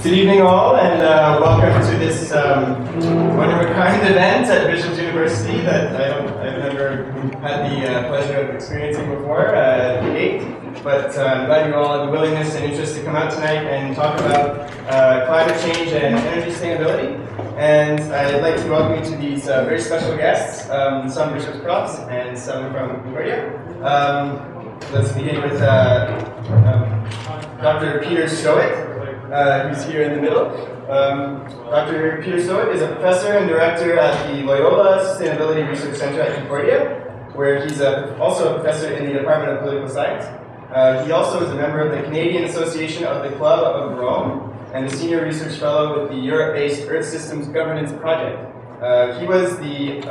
Good evening all, and welcome to this one-of-a-kind event at Bishop's University that I've never had the pleasure of experiencing before at the gate. But I'm glad you all have the willingness and interest to come out tonight and talk about climate change and energy sustainability. And I'd like to welcome you to these very special guests, some Bishop's profs and some from Concordia. Let's begin with Dr. Peter Stoic. Who's here in the middle. Dr. Peter Stoic is a professor and director at the Loyola Sustainability Research Center at Concordia, where he's also a professor in the Department of Political Science. He also is a member of the Canadian Association of the Club of Rome and a senior research fellow with the Europe-based Earth Systems Governance Project. He was the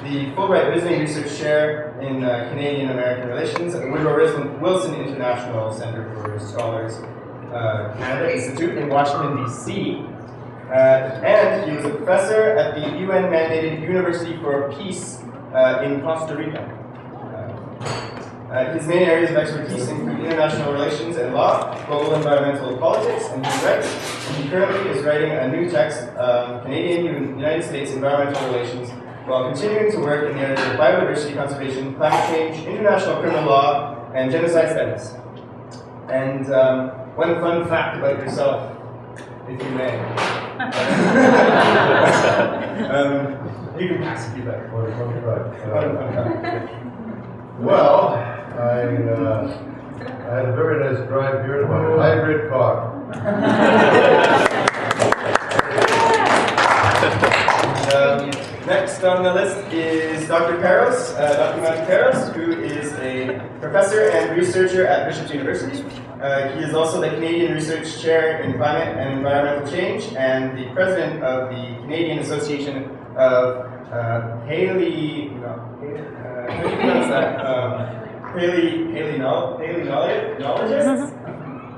the Fulbright Visiting Research Chair in Canadian-American Relations at the Woodrow Wilson International Center for Scholars Canada Institute in Washington, D.C. And he was a professor at the UN-mandated University for Peace in Costa Rica. His main areas of expertise include international relations and law, global environmental politics, and human rights. And he currently is writing a new text, Canadian-United States Environmental Relations, while continuing to work in the areas of biodiversity conservation, climate change, international criminal law, and genocide studies. And one fun fact about yourself, if you may. You can pass if you like. Well, I had a very nice drive here in my hybrid car. Next on the list is Dr. Peros, Dr. Matthew Peros, who is a professor and researcher at Bishop's University. He is also the Canadian Research Chair in Climate and Environmental Change and the president of the Canadian Association of paleontologists,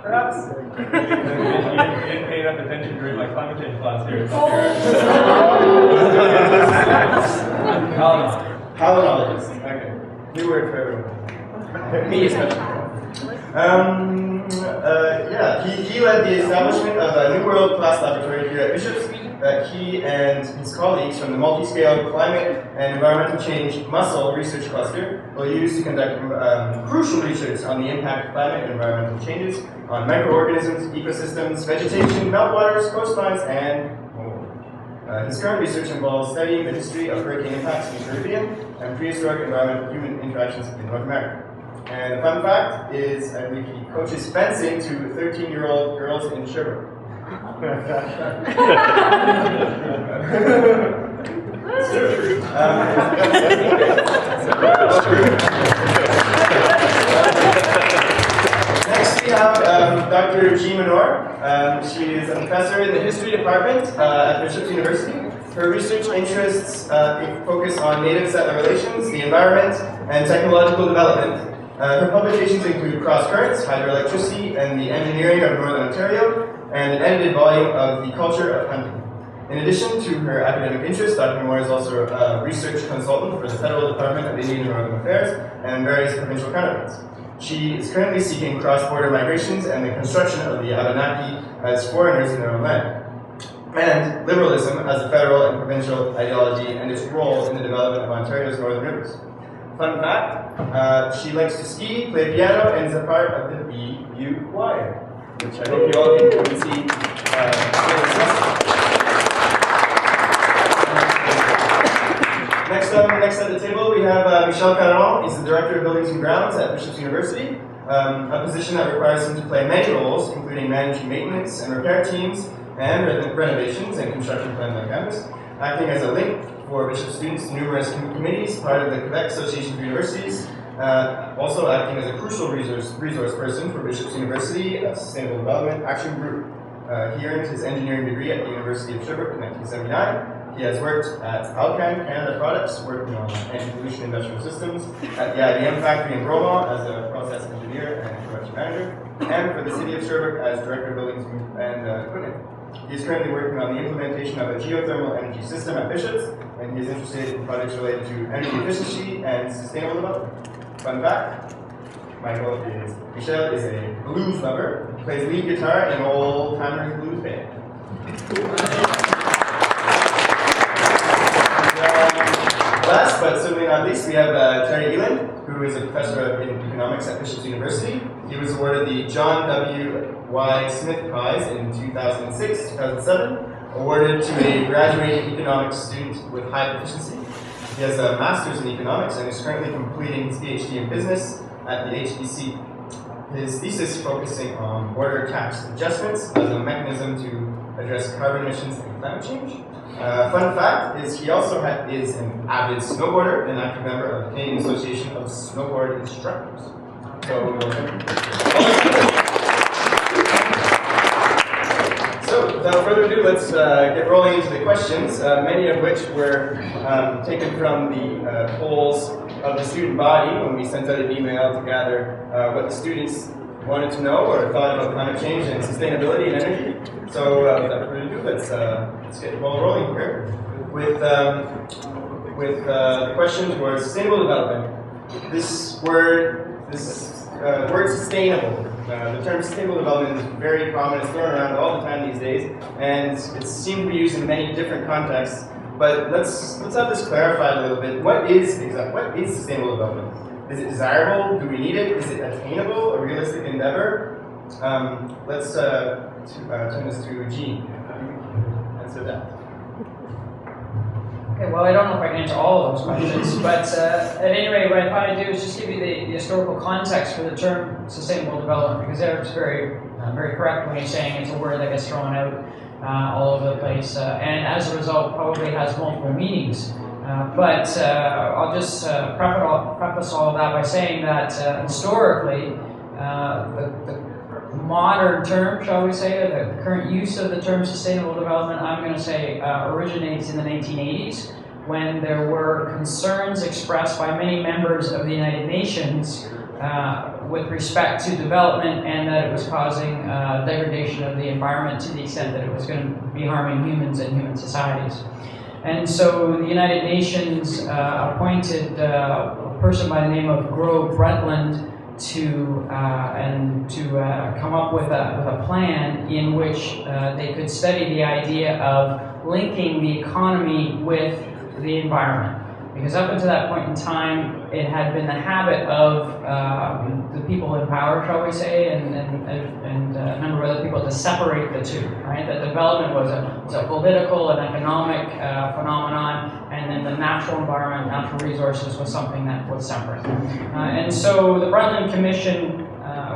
perhaps? You didn't pay enough attention during my climate change class here. Paleontologists. Okay. New word for everyone. Me especially. He led the establishment of a new world-class laboratory here at Bishop's that he and his colleagues from the multi-scale climate and environmental change muscle research cluster will use to conduct crucial research on the impact of climate and environmental changes on microorganisms, ecosystems, vegetation, meltwaters, coastlines, and more. His current research involves studying the history of hurricane impacts in the Caribbean and prehistoric environmental-human interactions in North America. And a fun fact is, I believe he coaches fencing to 13-year-old girls in Sherbrooke. Next we have Dr. G. Manor. She is a professor in the history department at Bishop's University. Her research interests focus on native settler relations, the environment, and technological development. Her publications include Cross Currents, Hydroelectricity, and the Engineering of Northern Ontario, and an edited volume of The Culture of Hunting. In addition to her academic interests, Dr. Moore is also a research consultant for the Federal Department of Indian and Northern Affairs and various provincial counterparts. She is currently seeking cross-border migrations and the construction of the Abenaki as foreigners in their own land, and liberalism as a federal and provincial ideology and its role in the development of Ontario's northern rivers. Fun fact, she likes to ski, play piano, and is a part of the BUEC choir, which I hope you all can see. Next at the table, we have Michel Caron. He's the Director of Buildings and Grounds at Bishop's University, a position that requires him to play many roles, including managing maintenance and repair teams, and renovations and construction plans on campus, acting as a link for Bishop students to numerous committees, part of the Quebec Association of Universities, also acting as a crucial resource person for Bishop's University Sustainable Development Action Group. He earned his engineering degree at the University of Sherbrooke in 1979. He has worked at Alcan Canada Products, working on anti-pollution industrial systems, at the IBM factory in Bromont as a process engineer and production manager, and for the City of Sherbrooke as Director of Buildings and Equipment. He is currently working on the implementation of a geothermal energy system at Bishop's, and he is interested in projects related to energy efficiency and sustainable development. Fun fact, Michel is a blues lover, plays lead guitar in an old-timers blues band. Last but certainly not least, we have Terry Elan, who is a professor in economics at Bishop's University. He was awarded the John W. Y. Smith Prize in 2006-2007, awarded to a graduating economics student with high proficiency. He has a master's in economics and is currently completing his PhD in business at the HBC. His thesis focusing on border tax adjustments as a mechanism to address carbon emissions and climate change. Fun fact is he also is an avid snowboarder and active member of the Canadian Association of Snowboard Instructors. So without further ado, let's get rolling into the questions, many of which were taken from the polls of the student body when we sent out an email to gather what the students wanted to know or thought about climate change and sustainability and energy. So without further ado, let's get the ball rolling here with the question towards sustainable development. This word sustainable. The term sustainable development is very common. It's thrown around all the time these days, and it's seen to be used in many different contexts. But let's have this clarified a little bit. What is sustainable development? Is it desirable? Do we need it? Is it attainable? A realistic endeavor? Let's turn this to Jean. Answer that. Okay, well, I don't know if I can answer all of those questions, but at any rate, what I thought I'd do is just give you the historical context for the term sustainable development, because Eric's very correct when he's saying it's a word that gets thrown out all over the place, and as a result probably has multiple meanings. But I'll just preface all of that by saying that historically, the modern term, shall we say, the current use of the term sustainable development, I'm going to say originates in the 1980s, when there were concerns expressed by many members of the United Nations with respect to development, and that it was causing degradation of the environment to the extent that it was going to be harming humans and human societies. And so the United Nations appointed a person by the name of Gro Brundtland to come up with a plan in which they could study the idea of linking the economy with the environment. Because up until that point in time, it had been the habit of the people in power, shall we say, and a number of other people to separate the two, right? That development was a political and economic phenomenon, and then the natural environment, natural resources was something that was separate. And so the Brundtland Commission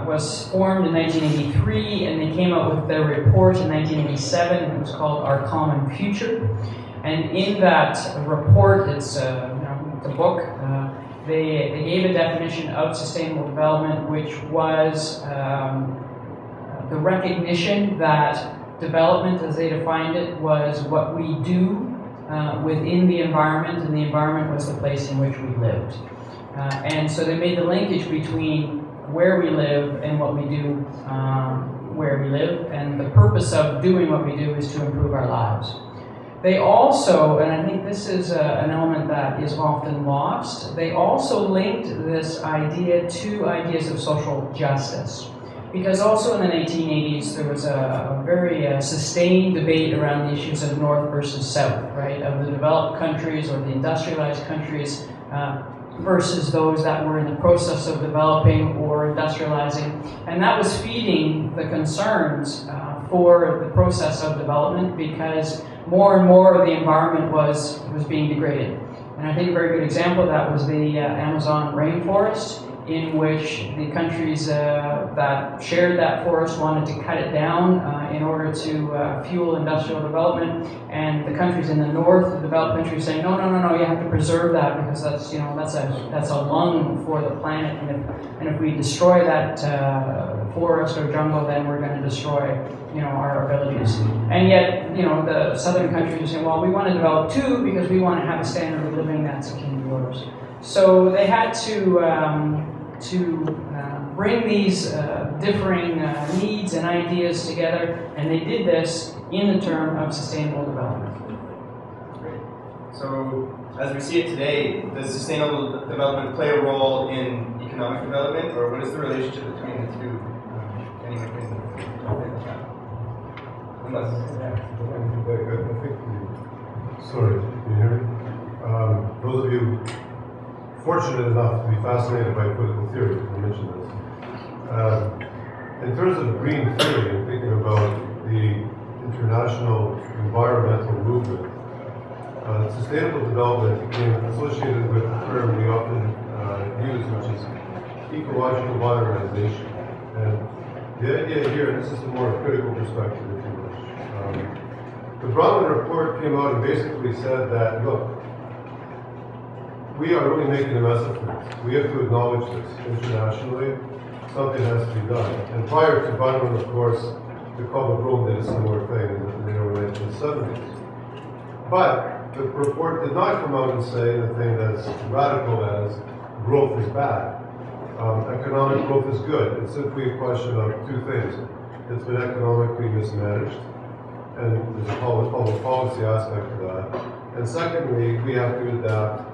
was formed in 1983, and they came up with their report in 1987. It was called Our Common Future. And in that report, it's the book, they gave a definition of sustainable development, which was the recognition that development, as they defined it, was what we do within the environment, and the environment was the place in which we lived. And so they made the linkage between where we live and what we do where we live, and the purpose of doing what we do is to improve our lives. They also, and I think this is an element that is often lost, they also linked this idea to ideas of social justice. Because also in the 1980s, there was a very sustained debate around the issues of North versus South, right? Of the developed countries or the industrialized countries versus those that were in the process of developing or industrializing. And that was feeding the concerns for the process of development, because more and more of the environment was being degraded. And I think a very good example of that was the Amazon rainforest, in which the countries that shared that forest wanted to cut it down in order to fuel industrial development, and the countries in the north, the developed countries, saying no, you have to preserve that, because that's a lung for the planet, and if we destroy that forest or jungle, then we're going to destroy our abilities. And yet the southern countries are saying, well, we want to develop too, because we want to have a standard of living that's akin to yours. So they had to bring these differing needs and ideas together, and they did this in the term of sustainable development. Great. So, as we see it today, does sustainable development play a role in economic development, or what is the relationship between the two? Anyone can jump in. Unless, Sorry, can you hear me? Those of you fortunate enough to be fascinated by political theory, I mentioned this. In terms of green theory and thinking about the international environmental movement, sustainable development became associated with the term we often use, which is ecological modernization. And the idea here, and this is a more critical perspective, if you wish. The Bronwyn report came out and basically said that, look, we are really making a mess of things. We have to acknowledge this internationally. Something has to be done. And prior to Bronwyn, of course, the Club of Rome did a similar thing in the early 1970s. But the report did not come out and say anything as radical as growth is bad. Economic growth is good. It's simply a question of two things. It's been economically mismanaged, and there's a public policy aspect to that. And secondly, we have to adapt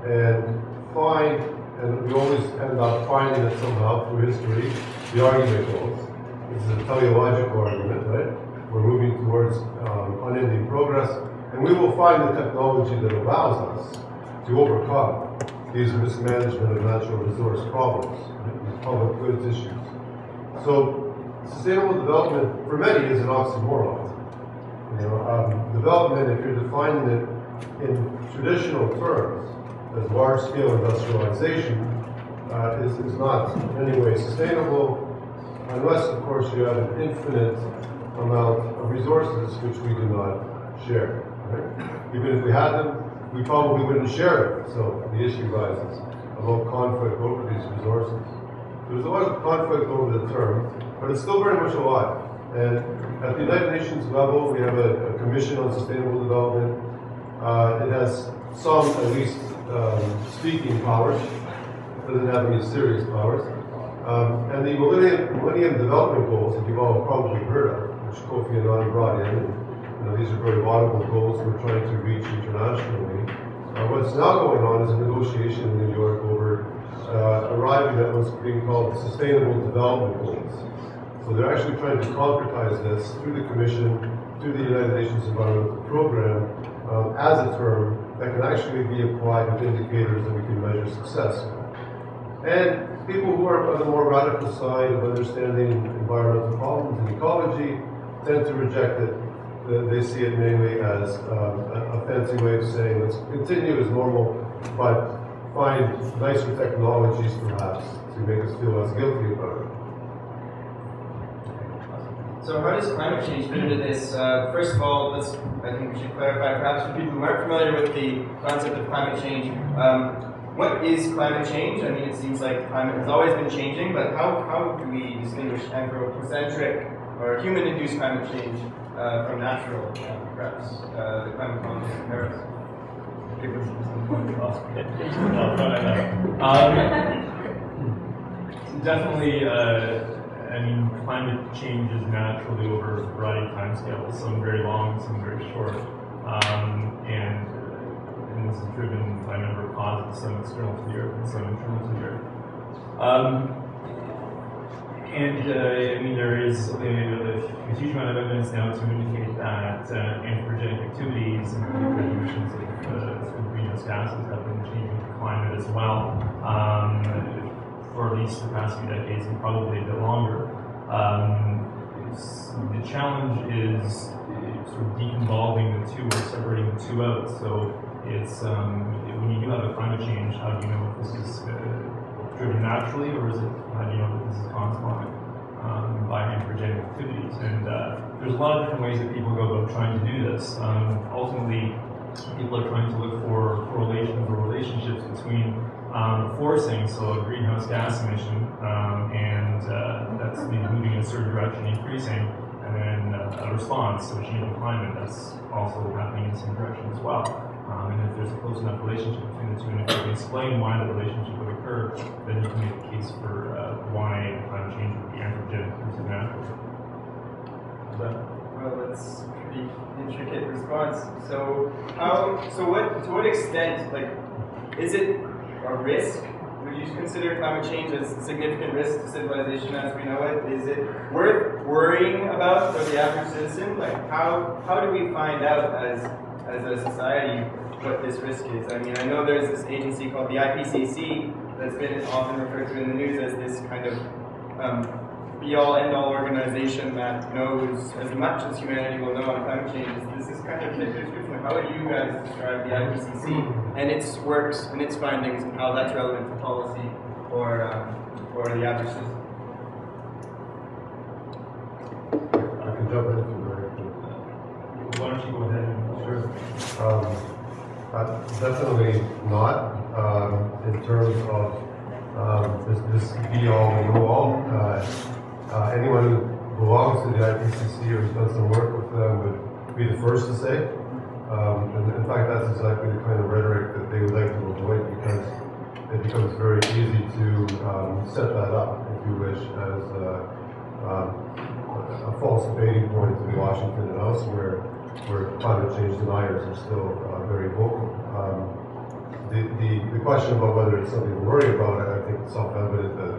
and find, and we always end up finding it somehow through history. The argument goes, this is a teleological argument, right? We're moving towards unending progress, and we will find the technology that allows us to overcome these mismanagement of natural resource problems, these public goods issues. So, sustainable development for many is an oxymoron. Development, if you're defining it in traditional terms, as large-scale industrialization, is not in any way sustainable, unless, of course, you have an infinite amount of resources which we do not share. Right? Even if we had them, we probably wouldn't share them. So the issue rises about conflict over these resources. There's a lot of conflict over the term, but it's still very much alive. And at the United Nations level, we have a Commission on Sustainable Development. It has some, at least, speaking powers. It doesn't have any serious powers. And the Millennium Development Goals, that you've all probably heard of, which Kofi Annan brought in, these are very laudable goals we're trying to reach internationally. What's now going on is a negotiation in New York over arriving at what's being called Sustainable Development Goals. So they're actually trying to concretize this through the Commission, through the United Nations Environmental Program, as a term that can actually be applied with indicators that we can measure success. And people who are on the more radical side of understanding environmental problems and ecology tend to reject it. They see it mainly as a fancy way of saying let's continue as normal, but find nicer technologies perhaps to make us feel less guilty about it. So how does climate change fit into this? First of all, I think we should clarify, perhaps for people who aren't familiar with the concept of climate change, what is climate change? I mean, it seems like climate has always been changing, but how do we distinguish anthropocentric or human-induced climate change from natural, perhaps, the climate conference in Paris? Definitely, I mean, climate change is naturally over a variety of timescales, some very long, some very short. And this is driven by a number of causes, some external to the Earth and some internal to the Earth. I mean, there is a huge amount of evidence now to indicate that anthropogenic activities, including emissions of greenhouse gases, have been changing the climate as well, for at least the past few decades and probably a bit longer. The challenge is sort of deconvolving the two or separating the two out. So it's when you do have a climate change, how do you know if this is driven naturally, or is it, how do you know that this is caused by anthropogenic activities? And there's a lot of different ways that people go about trying to do this. Ultimately, people are trying to look for correlations or relationships between forcing, so a greenhouse gas emission, and that's maybe moving in a certain direction, increasing, and then a response, so changing climate, that's also happening in the same direction as well. And if there's a close enough relationship between the two, and if you can explain why the relationship would occur, then you can make a case for why climate change would be anthropogenic versus natural. Well, that's a pretty intricate response. So to what extent, like, is it a risk would you consider climate change as a significant risk to civilization as we know it? Is it worth worrying about for the average citizen? Like, how do we find out as a society what this risk is? I mean, I know there's this agency called the IPCC that's been often referred to in the news as this kind of be-all, end-all organization that knows as much as humanity will know on climate change. This is kind of the description of how would you guys describe the IPCC and its works and its findings and how that's relevant to policy or the average citizen? I can jump in if you're ready. Why don't you go ahead? Sure. Definitely not in terms of this be-all and know-all. Anyone who belongs to the IPCC or has done some work with them would be the first to say. And in fact, that's exactly the kind of rhetoric that they would like to avoid, because it becomes very easy to set that up, if you wish, as a false debating point in Washington and elsewhere, where climate change deniers are still very vocal. The question about whether it's something to worry about, I think it's self-evident that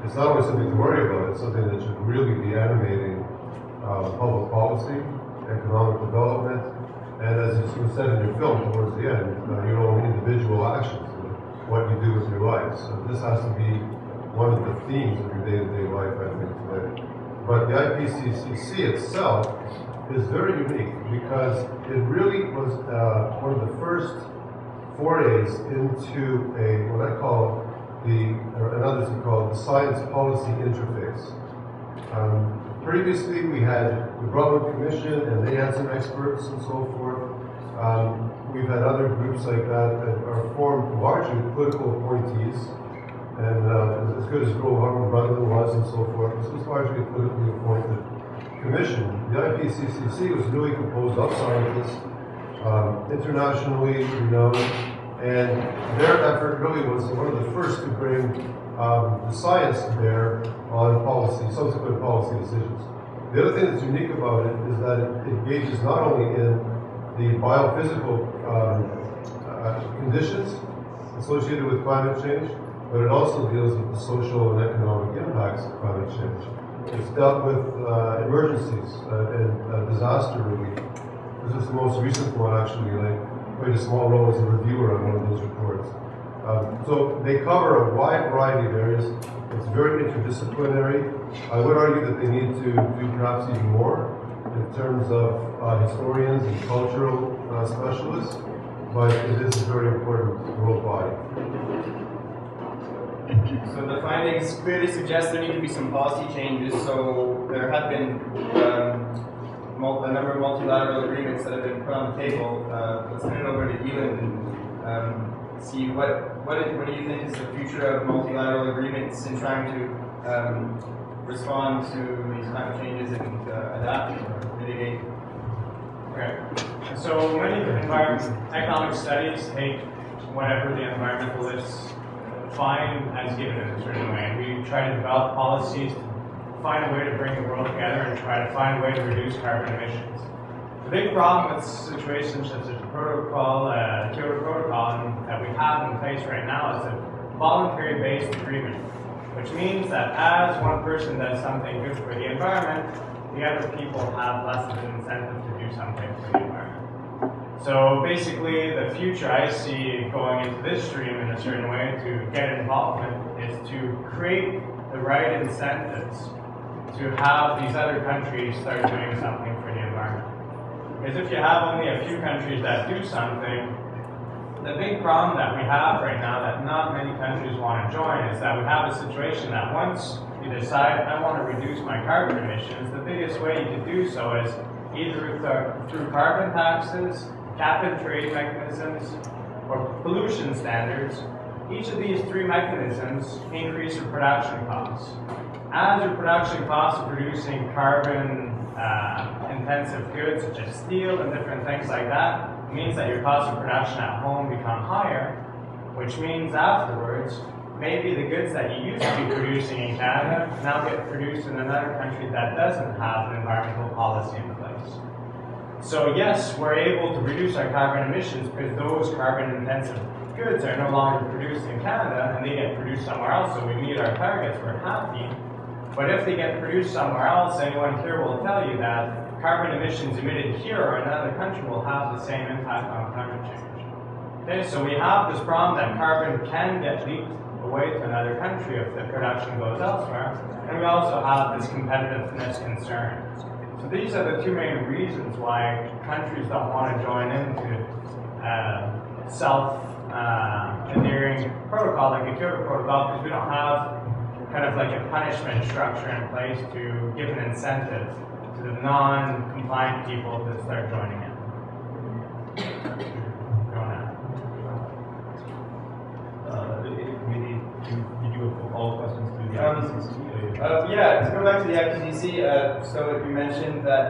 it's not only something to worry about, it's something that should really be animating public policy, economic development, and as you said in your film towards the end, your own individual actions, what you do with your life. So this has to be one of the themes of your day-to-day life, I think, today. But the IPCC itself is very unique because it really was one of the first forays into what I call and others would call the science policy interface. Previously, we had the Brundtland Commission, and they had some experts and so forth. We've had other groups like that are formed largely with political appointees, and as good as Brundtland was and so forth, this was largely a politically appointed commission. The IPCC was really composed of scientists, internationally renowned, and their effort really was one of the first to bring the science to bear on policy, subsequent policy decisions. The other thing that's unique about it is that it engages not only in the biophysical conditions associated with climate change, but it also deals with the social and economic impacts of climate change. It's dealt with emergencies and disaster relief. This is the most recent one, actually, and I played a small role as a reviewer on one of those reports. So they cover a wide variety of areas. It's very interdisciplinary. I would argue that they need to do perhaps even more in terms of historians and cultural specialists, but it is a very important world body. So the findings clearly suggest there need to be some policy changes. So there have been a number of multilateral agreements that have been put on the table. Let's turn it over to Elan and see what do you think is the future of multilateral agreements in trying to respond to these climate changes and adapt or mitigate. Okay. So many economic studies take whatever the environmentalists find as given in a certain way. We try to develop policies to find a way to bring the world together and try to find a way to reduce carbon emissions. The big problem with situations such as the protocol, Kyoto Protocol that we have in place right now is a voluntary-based agreement, which means that as one person does something good for the environment, the other people have less of an incentive to do something for the environment. So basically, the future I see going into this stream in a certain way to get involvement is to create the right incentives to have these other countries start doing something for the environment. Because if you have only a few countries that do something, the big problem that we have right now that not many countries want to join is that we have a situation that once you decide, I want to reduce my carbon emissions, the biggest way you can do so is either through carbon taxes, cap and trade mechanisms, or pollution standards. Each of these three mechanisms increase your production costs. As your production costs of producing carbon intensive goods such as steel and different things like that, it means that your cost of production at home become higher, which means afterwards, maybe the goods that you used to be producing in Canada now get produced in another country that doesn't have an environmental policy in place. So yes, we're able to reduce our carbon emissions because those carbon intensive goods are no longer produced in Canada and they get produced somewhere else, so we meet our targets, we're happy. But if they get produced somewhere else, anyone here will tell you that carbon emissions emitted here or in another country will have the same impact on climate change. Okay, so we have this problem that carbon can get leaked away to another country if the production goes elsewhere, and we also have this competitiveness concern. So these are the two main reasons why countries don't want to join into self-endearing protocol like the Kyoto Protocol, because we don't have kind of like a punishment structure in place to give an incentive to the non-compliant people to start joining in. Did you have all questions to the IPCC? Yeah, to go back to the IPCC, so you mentioned that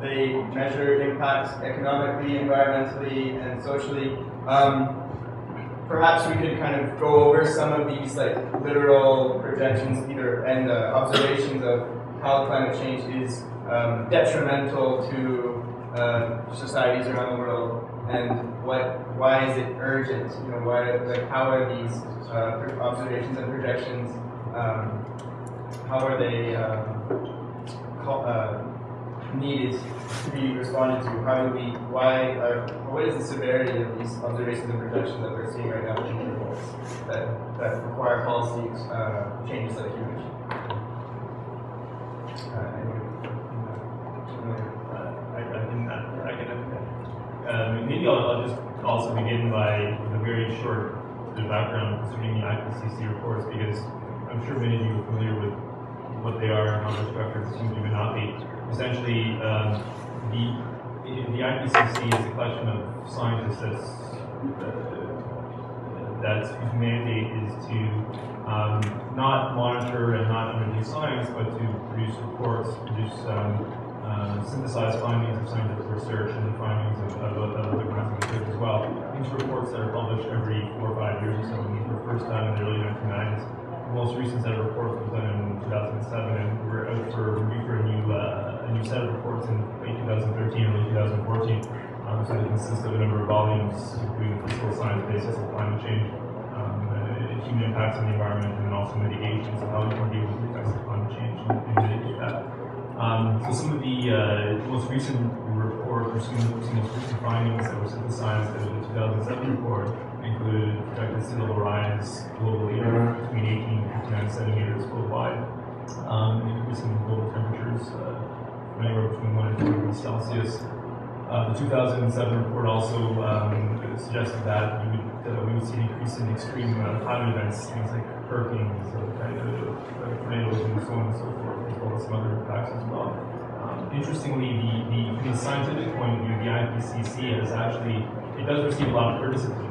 they measure impacts economically, environmentally, and socially. Perhaps we could kind of go over some of these like literal projections and observations of how climate change is detrimental to societies around the world, and why is it urgent? You know, how are these observations and projections? How are they needed to be responded to? What is the severity of these observations and projections that we're seeing right now in future goals that require policy changes like you mentioned? Maybe I'll just also begin by a very short background concerning the IPCC reports, because I'm sure many of you are familiar with what they are and how they're structured, some of you may not be. Essentially, the IPCC is a collection of scientists whose mandate is to not monitor and not undertake science, but to produce reports, synthesize findings of scientific research and the findings of other kinds of research as well. These reports that are published every 4 or 5 years or so, and these were first done in the early 1990s. The most recent set of reports was done in 2007, and we're out for review for a new set of reports in late 2013, early 2014. So they consist of a number of volumes, including the physical science basis of climate change, human impacts on the environment, and then also mitigations of how we can deal with the effects of climate change and mitigate that. So some of the most recent reports, or some of the most recent findings that were synthesized in the 2007 report include projected sea level rise globally between 18 and 59 centimeters worldwide, increasing global temperatures anywhere between 1 and 2 degrees Celsius. The 2007 report also suggested that we would see an increase in extreme climate events, things like hurricanes, tornadoes, and so on and so forth, as well as some other impacts as well. Interestingly, from the scientific point of view, the IPCC it does receive a lot of criticism,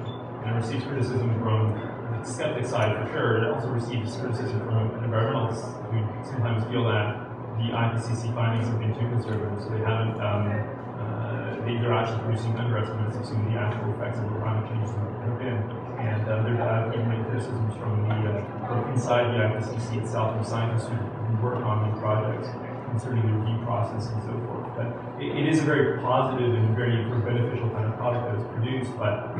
and it receives criticism from the skeptic side for sure. It also receives criticism from environmentalists who sometimes feel that the IPCC findings have been too conservative, so they haven't. They're actually producing underestimates of some of the actual effects of climate change that have been. And there have been many criticisms from inside the IPCC itself, from scientists who work on these projects concerning the review process and so forth. But it is a very positive and very beneficial kind of product that is produced, but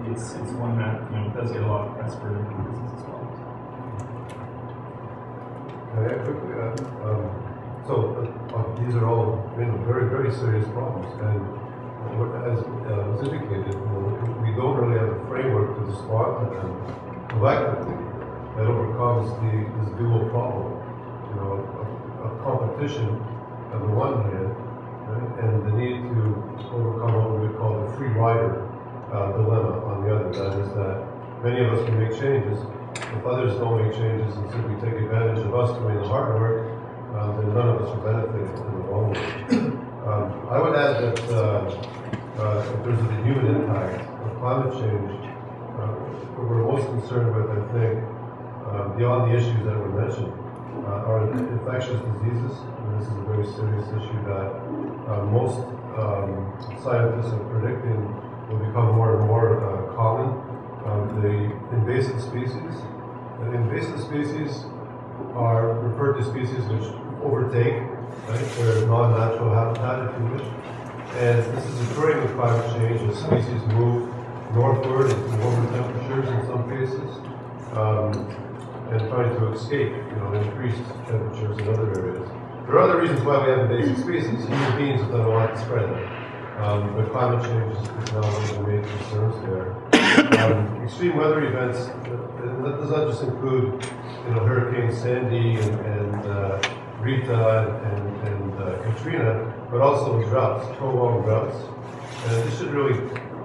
it's one that does get a lot of press for business as well. Quickly, these are all very, very serious problems, and as was indicated, we don't really have a framework to respond to them collectively that overcomes this dual problem, of competition on the one hand, right, and the need to overcome what we would call the free rider dilemma on the other. That is that many of us can make changes. If others don't make changes and simply take advantage of us doing the hard work, then none of us will benefit in the long run. I would add that in terms of the human impact of climate change, what we're most concerned with, I think, beyond the issues that were mentioned, are infectious diseases. And this is a very serious issue that most scientists are predicting will become more and more common. The invasive species. Invasive species are referred to species which overtake, right, their non-natural habitat, if you wish. And this is occurring with climate change as species move northward into warmer temperatures in some cases, and trying to escape, increased temperatures in other areas. There are other reasons why we have invasive species. Human beings have done a lot to spread them. But climate change is now one of the main concerns there. Extreme weather events, and that does not just include, Hurricane Sandy and Rita and Katrina, but also droughts, prolonged droughts. And this should really,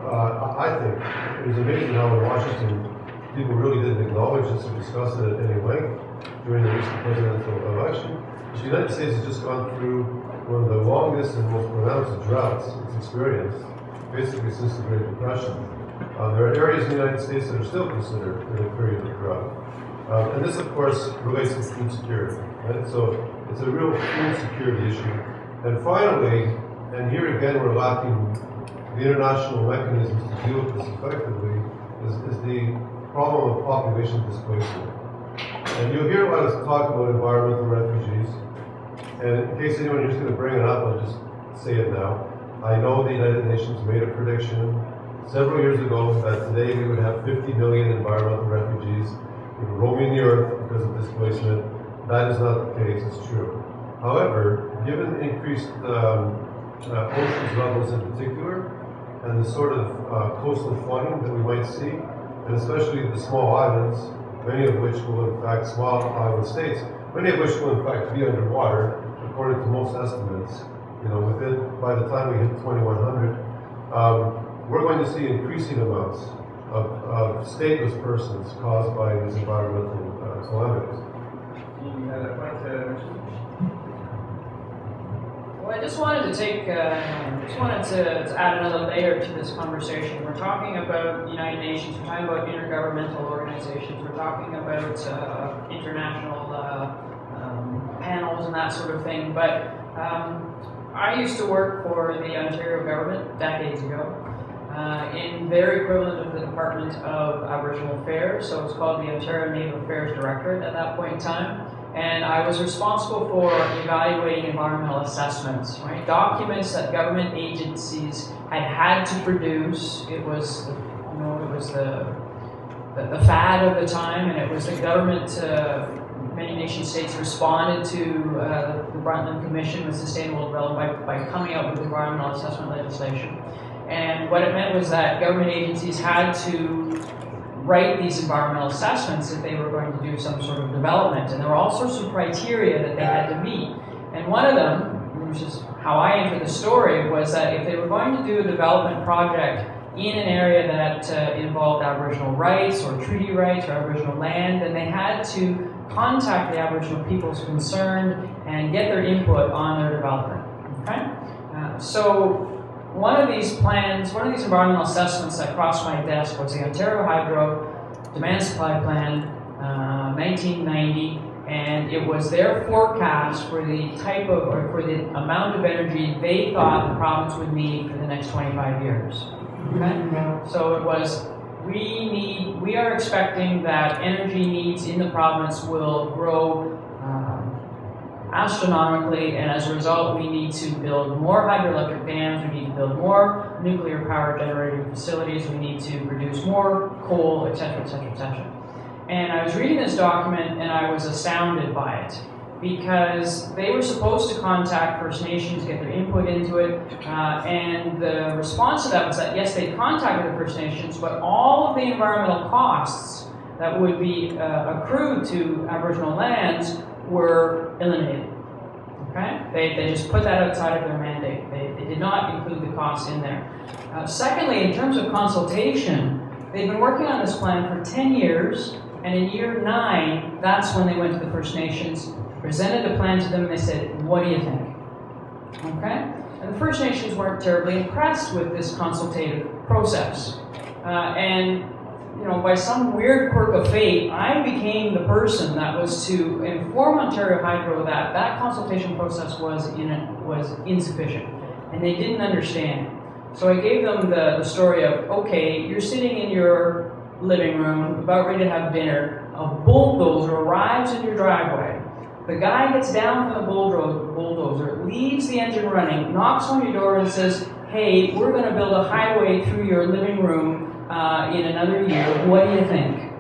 I think, it was amazing how in Washington people really didn't acknowledge this or discuss it at any length during the recent presidential election. The United States has just gone through one of the longest and most pronounced droughts it's experienced, basically since the Great Depression. There are areas in the United States that are still considered in a period of drought. And this, of course, relates to food security, right? So it's a real food security issue. And finally, and here again we're lacking the international mechanisms to deal with this effectively, is the problem of population displacement. And you'll hear a lot of talk about environmental refugees. And in case anyone is going to bring it up, I'll just say it now. I know the United Nations made a prediction several years ago that today we would have 50 million environmental refugees roaming the earth because of displacement. That is not the case, it's true. However, given increased oceans levels in particular, and the sort of coastal flooding that we might see, and especially the small islands, many of which will in fact, small island states, many of which will in fact be underwater, according to most estimates, by the time we hit 2100, we're going to see increasing amounts of stateless persons caused by these environmental calamities. You had a point to mention? Well, I just wanted to to add another layer to this conversation. We're talking about the United Nations, we're talking about intergovernmental organizations, we're talking about international panels and that sort of thing, but I used to work for the Ontario government decades ago in their equivalent of the Department of Aboriginal Affairs, so it's called the Ontario Native Affairs Directorate at that point in time. And I was responsible for evaluating environmental assessments, right? Documents that government agencies had to produce. It was, the fad of the time, and it was the government. Many nation states responded to the Brundtland Commission with Sustainable Development by coming up with environmental assessment legislation. And what it meant was that government agencies had to write these environmental assessments if they were going to do some sort of development. And there were all sorts of criteria that they had to meet. And one of them, which is how I entered the story, was that if they were going to do a development project in an area that involved Aboriginal rights or treaty rights or Aboriginal land, then they had to contact the Aboriginal peoples concerned and get their input on their development. Okay? So one of these environmental assessments that crossed my desk was the Ontario Hydro Demand Supply Plan, 1990, and it was their forecast for the for the amount of energy they thought the province would need for the next 25 years. Okay? So it was, we are expecting that energy needs in the province will grow astronomically, and as a result we need to build more hydroelectric dams, we need to build more nuclear power generating facilities, we need to produce more coal, etc., etc., etc. And I was reading this document and I was astounded by it, because they were supposed to contact First Nations, get their input into it, and the response to that was that yes, they contacted the First Nations, but all of the environmental costs that would be accrued to Aboriginal lands were eliminated. Okay? They just put that outside of their mandate. They did not include the costs in there. Secondly, in terms of consultation, they've been working on this plan for 10 years, and in year 9, that's when they went to the First Nations, presented a plan to them, and they said, what do you think? Okay? And the First Nations weren't terribly impressed with this consultative process. And by some weird quirk of fate, I became the person that was to inform Ontario Hydro that that consultation process was insufficient, and they didn't understand. So I gave them the story of, okay, you're sitting in your living room, about ready to have dinner, a bulldozer arrives in your driveway. The guy gets down from the bulldozer, leaves the engine running, knocks on your door and says, hey, we're going to build a highway through your living room in another year. What do you think?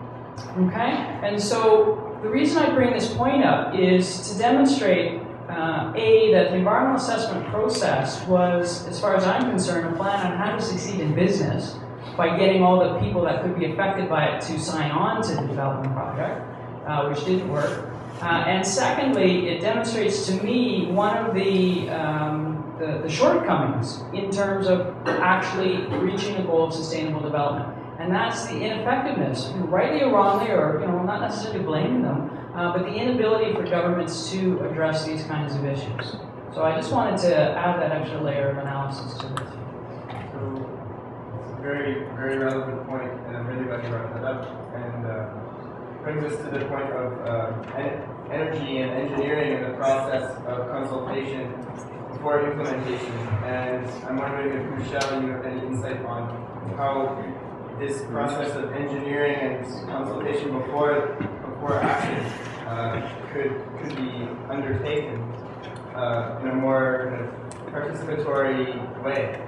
Okay? And so the reason I bring this point up is to demonstrate, that the environmental assessment process was, as far as I'm concerned, a plan on how to succeed in business by getting all the people that could be affected by it to sign on to the development project, which didn't work. And secondly, it demonstrates to me one of the shortcomings in terms of actually reaching the goal of sustainable development. And that's the ineffectiveness, rightly or wrongly, or not necessarily blaming them, but the inability for governments to address these kinds of issues. So I just wanted to add that extra layer of analysis to this. So it's a very, very relevant point, and I'm really glad you brought that up. And brings us to the point of energy and engineering and the process of consultation before implementation. And I'm wondering if Michelle, you have any insight on how this process of engineering and consultation before action could be undertaken in a more kind of participatory way,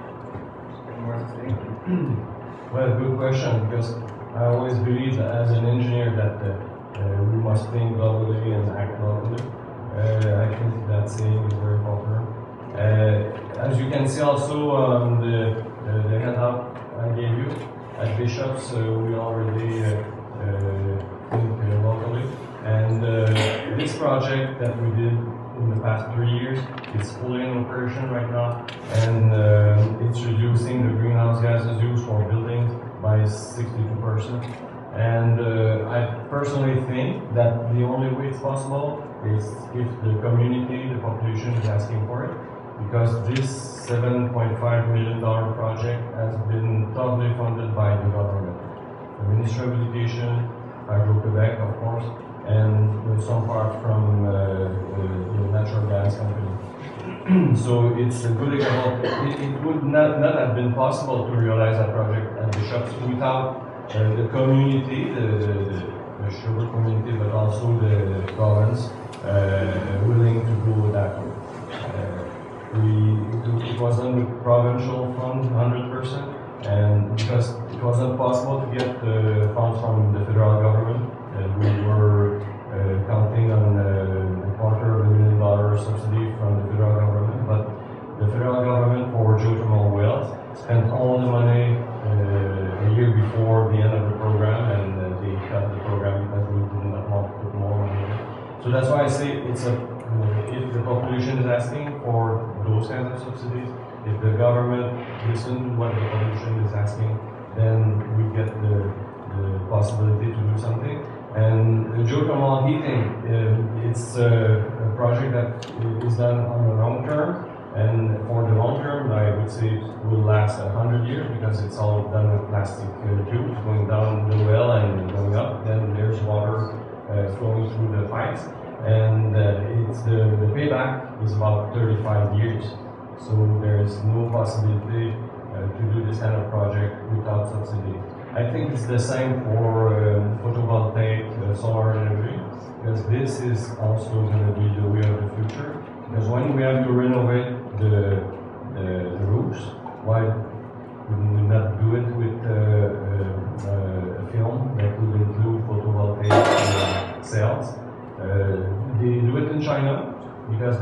and more sustainable. Well, good question, because I always believe that as an engineer that we must think globally and act locally. I think that saying is very popular. As you can see also on the handout I gave you, at Bishops, we already think locally. And this project that we did in the past 3 years is fully in operation right now, and it's reducing the greenhouse gases used for buildings by 62%. And I personally think that the only way it's possible is if the community, the population is asking for it, because this $7.5 million project has been totally funded by the government. The Ministry of Education, Hydro-Quebec, of course, and some part from the natural gas company. So it's a good example. It would not have been possible to realize that project at Bishops without the community, the Sherbrooke community, but also the province willing to go that way. It was on the provincial fund 100%, and because it wasn't possible to get the funds from the federal government, we were counting on $250,000 subsidy from the federal government, but the federal government for geothermal wells spent all the money a year before the end of the program, and they cut the program because we did not want to put more money. So that's why I say it's if the population is asking for those kinds of subsidies, if the government listens to what the population is asking, then we get the possibility to do something. And the geothermal heating, it's a project that is done on the long term. And for the long term, I would say it will last 100 years because it's all done with plastic tubes going down the well and going up. Then there's water flowing through the pipes. And it's the payback is about 35 years. So there's no possibility to do this kind of project without subsidy. I think it's the same for photovoltaic solar energy, because this is also going to be the way of the future. Because when we have to renovate the roofs, why would we not do it with a film that would include photovoltaic cells? They do it in China, because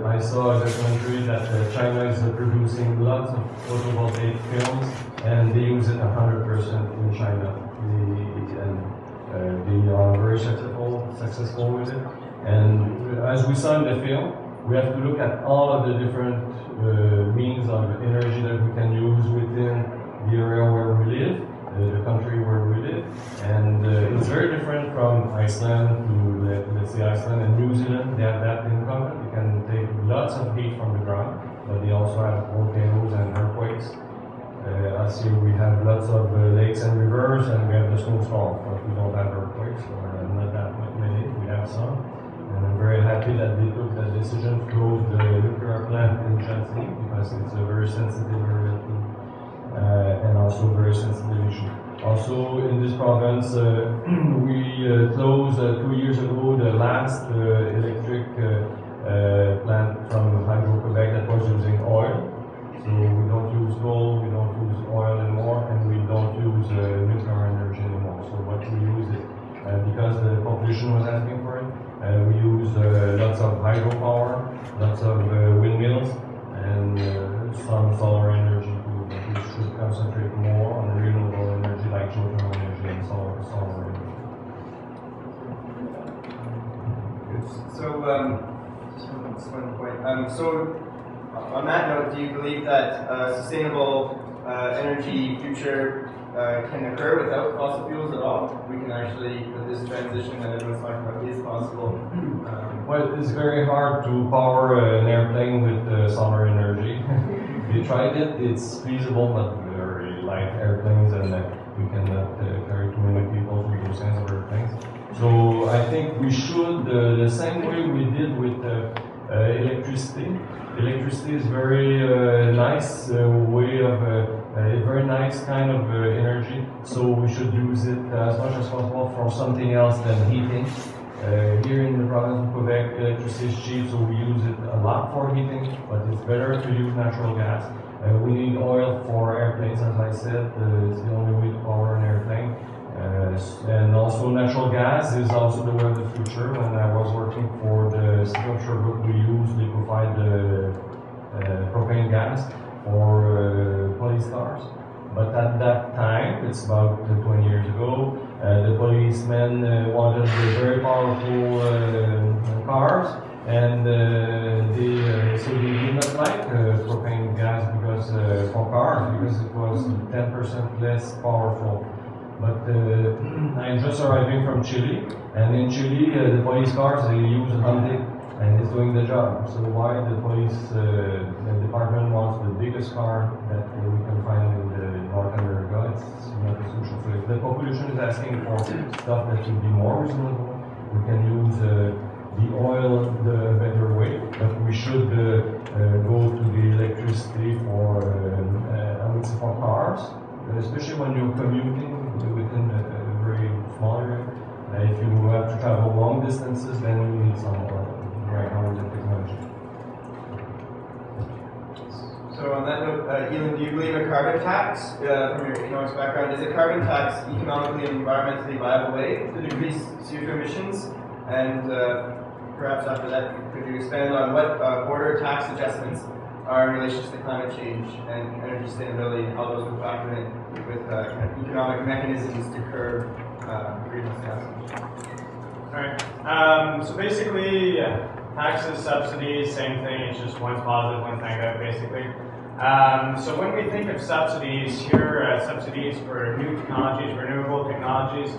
I saw a documentary that China is producing lots of photovoltaic films, and they use it 100% in China. They are very successful with it. And as we saw in the film, we have to look at all of the different means of energy that we can use within the area where we live, the country where we live. And it's very different from Iceland to, let's say, Iceland and New Zealand. They have that in common. They can take lots of heat from the ground, but they also have volcanoes and earthquakes. As here we have lots of lakes and rivers, and we have the snowstorm, but we don't have earthquakes, or not that many. We have some. And I'm very happy that they took that decision to close the nuclear plant in Chantilly, because it's a very sensitive area and also very sensitive issue. Also in this province, we closed 2 years ago the last electric plant from Hydro-Quebec that was using oil. So we don't use coal, we don't use oil anymore, and we don't use We use lots of hydropower, lots of windmills, and some solar energy too. But we should concentrate more on renewable energy like geothermal energy and solar energy. So, just one point. So, on that note, do you believe that sustainable energy future can occur without fossil fuels at all? We can actually, with this transition that everyone's talking about, is possible. Well, it's very hard to power an airplane with solar energy. We tried it, it's feasible, but very light airplanes, and we cannot carry too many people with those kinds of airplanes. So I think we should, the same way we did with electricity. Electricity is very nice way of, a very nice kind of energy, so we should use it as much as possible for something else than heating. Here in the province of Quebec, electricity is cheap, so we use it a lot for heating, but it's better to use natural gas. We need oil for airplanes, as I said, it's the only way to power an airplane. And also natural gas is also the way of the future. When I was working for the city of Sherbrooke, we used liquefied propane gas for police cars. But at that time, it's about 20 years ago, the policemen wanted the very powerful cars, and so they did not like propane gas because for cars, because it was 10% less powerful. But I'm just arriving from Chile, and in Chile, the police cars, they use Hyundai, and it's doing the job. So why the police the department wants the biggest car that we can find in North America? It's not a solution. So if the population is asking for stuff that would be more reasonable, we can use the oil the better way, but we should go to the electricity for I would say for cars, especially when you're commuting within a very small area. If you have to travel long distances, then you need some very high technology. So on that note, Elin, do you believe a carbon tax, from your economics background, is a carbon tax economically and environmentally viable way to decrease CO2 emissions? And perhaps after that, could you expand on what border tax adjustments are in relation to climate change and energy sustainability, and how those would factor in with kind of economic mechanisms to curb greenhouse gas emissions? All right. So basically, taxes, subsidies, same thing. It's just one's positive, one's negative, basically. So when we think of subsidies here, subsidies for new technologies, renewable technologies,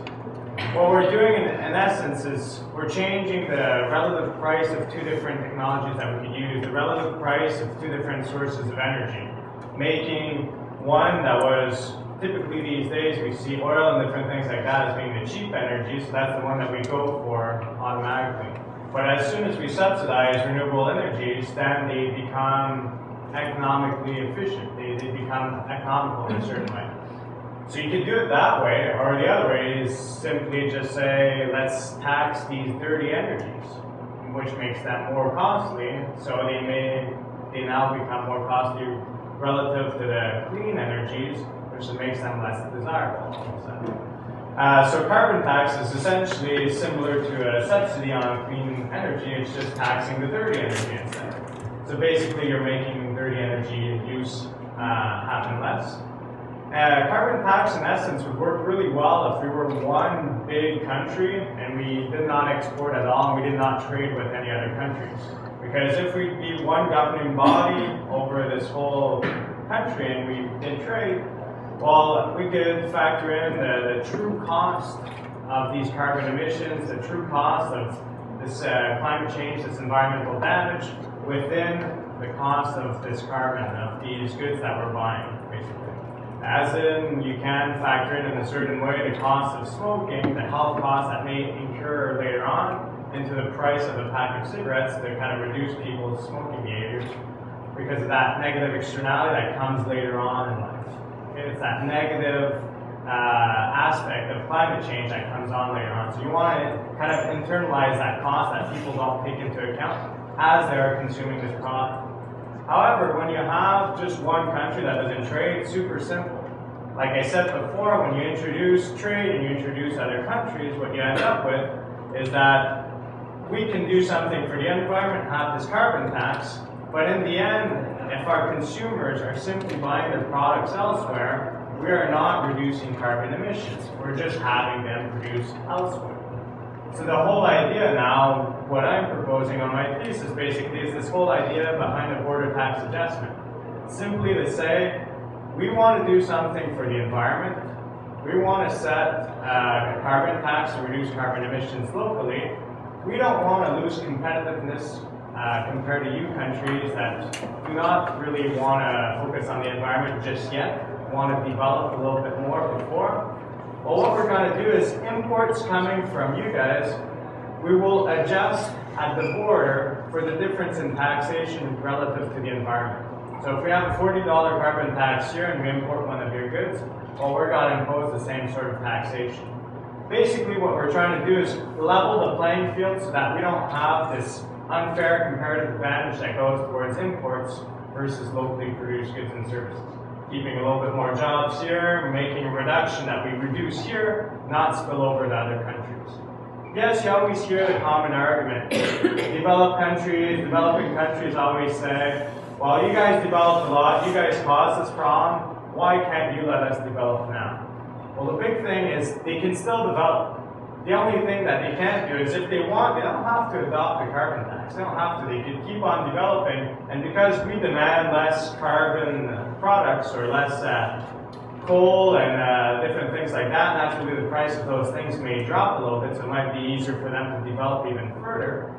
what we're doing in essence is we're changing the relative price of two different technologies that we could use, the relative price of two different sources of energy, making one that was typically these days we see oil and different things like that as being the cheap energy, so that's the one that we go for automatically. But as soon as we subsidize renewable energies, then they become economically efficient. They become economical in a certain way. So you could do it that way, or the other way is simply just say, let's tax these dirty energies, which makes them more costly, so they now become more costly relative to the clean energies, which makes them less desirable. So carbon tax is essentially similar to a subsidy on clean energy, it's just taxing the dirty energy instead. So basically you're making dirty energy use happen less. Carbon tax, in essence, would work really well if we were one big country and we did not export at all and we did not trade with any other countries. Because if we'd be one governing body over this whole country and we did trade, well, we could factor in the true cost of these carbon emissions, the true cost of this climate change, this environmental damage, within the cost of this carbon, of these goods that we're buying, basically. As in, you can factor in a certain way the cost of smoking, the health costs that may incur later on, into the price of a pack of cigarettes to kind of reduce people's smoking behaviors because of that negative externality that comes later on in life. Okay, it's that negative aspect of climate change that comes on later on. So you want to kind of internalize that cost that people don't take into account as they are consuming this product. However, when you have just one country that doesn't trade, it's super simple. Like I said before, when you introduce trade and you introduce other countries, what you end up with is that we can do something for the environment, have this carbon tax, but in the end, if our consumers are simply buying their products elsewhere, we are not reducing carbon emissions. We're just having them produced elsewhere. So the whole idea now, what I'm proposing on my thesis basically is this whole idea behind a border tax adjustment. Simply to say, we want to do something for the environment. We want to set a carbon tax to reduce carbon emissions locally. We don't want to lose competitiveness compared to you countries that do not really want to focus on the environment just yet, want to develop a little bit more before. Well, what we're going to do is imports coming from you guys, we will adjust at the border for the difference in taxation relative to the environment. So if we have a $40 carbon tax here and we import one of your goods, well, we're going to impose the same sort of taxation. Basically, what we're trying to do is level the playing field so that we don't have this unfair comparative advantage that goes towards imports versus locally produced goods and services. Keeping a little bit more jobs here, making a reduction that we reduce here, not spill over to other countries. Yes, you always hear the common argument. Developing countries always say, well, you guys developed a lot, you guys caused this problem, why can't you let us develop now? Well, the big thing is they can still develop. The only thing that they can't do is if they want, they don't have to adopt the carbon tax. They don't have to. They can keep on developing. And because we demand less carbon products or less coal and different things like that, naturally the price of those things may drop a little bit, so it might be easier for them to develop even further.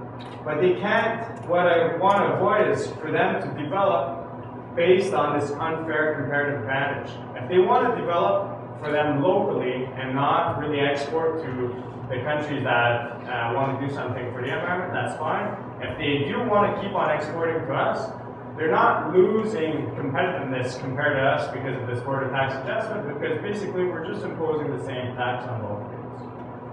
But they can't, what I want to avoid is for them to develop based on this unfair comparative advantage. If they want to develop for them locally and not really export to the countries that want to do something for the environment, that's fine. If they do want to keep on exporting to us, they're not losing competitiveness compared to us because of this border tax adjustment, because basically we're just imposing the same tax on both goods.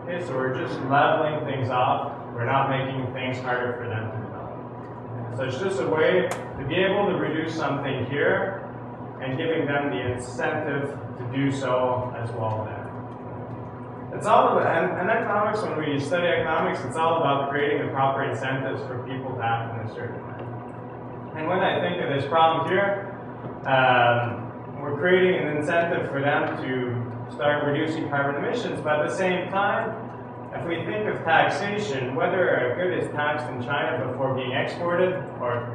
Okay, so we're just leveling things off. We're not making things harder for them to develop. So it's just a way to be able to reduce something here and giving them the incentive to do so as well there. It's all about, and economics, when we study economics, it's all about creating the proper incentives for people to act in a certain way. And when I think of this problem here, we're creating an incentive for them to start reducing carbon emissions, but at the same time, if we think of taxation, whether a good is taxed in China before being exported or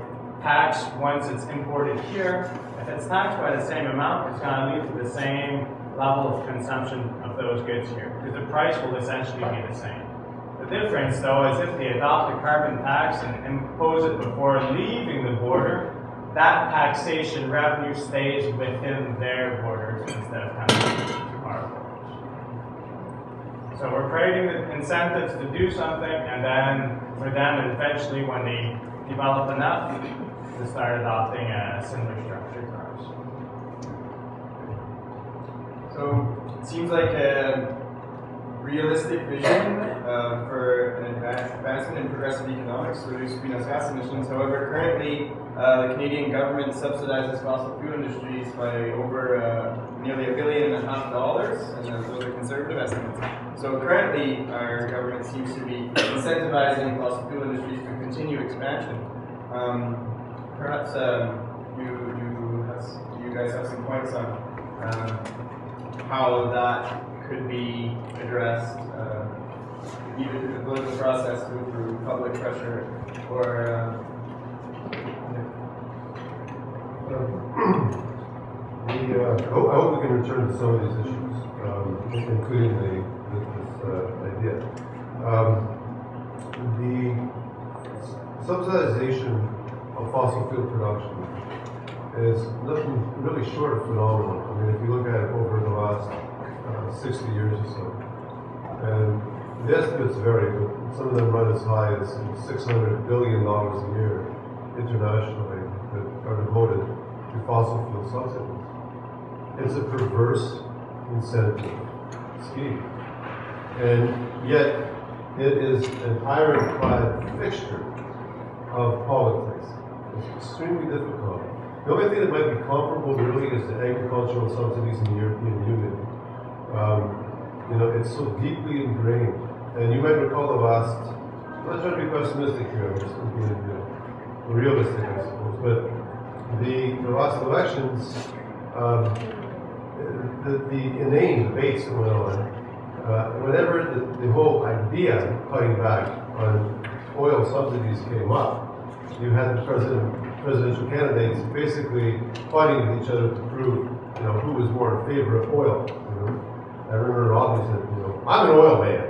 taxed once it's imported here, if it's taxed by the same amount, it's going to lead to the same level of consumption of those goods here, because the price will essentially be the same. The difference, though, is if they adopt a carbon tax and impose it before leaving the border, that taxation revenue stays within their borders instead of coming to our borders. So we're creating the incentives to do something, and then for them, eventually, when they develop enough, to start adopting a similar structure to ours. So it seems like a realistic vision for an advancement in progressive economics to reduce greenhouse gas emissions. However, currently the Canadian government subsidizes fossil fuel industries by over nearly $1.5 billion, and those are conservative estimates. So currently our government seems to be incentivizing fossil fuel industries to continue expansion. Perhaps you guys have some points on how that could be addressed, either through the political process, through public pressure, or I hope we can return to some of these issues, including this idea. The subsidization of fossil fuel production is nothing really short of phenomenal. I mean, if you look at it over the last 60 years or so, and the estimates vary, but some of them run as high as $600 billion a year internationally that are devoted to fossil fuel subsidies. It's a perverse incentive scheme, and yet it is an ironclad fixture of politics. It's extremely difficult. The only thing that might be comparable really is the agricultural subsidies in the European Union. You know, it's so deeply ingrained. And you might recall the last not trying to be pessimistic here, I'm just being realistic, I suppose. But the last elections, the inane debates that went on, whenever the whole idea of cutting back on oil subsidies came up, you had the presidential candidates basically fighting with each other to prove, who was more in favor of oil. I remember Rodney said, I'm an oil man.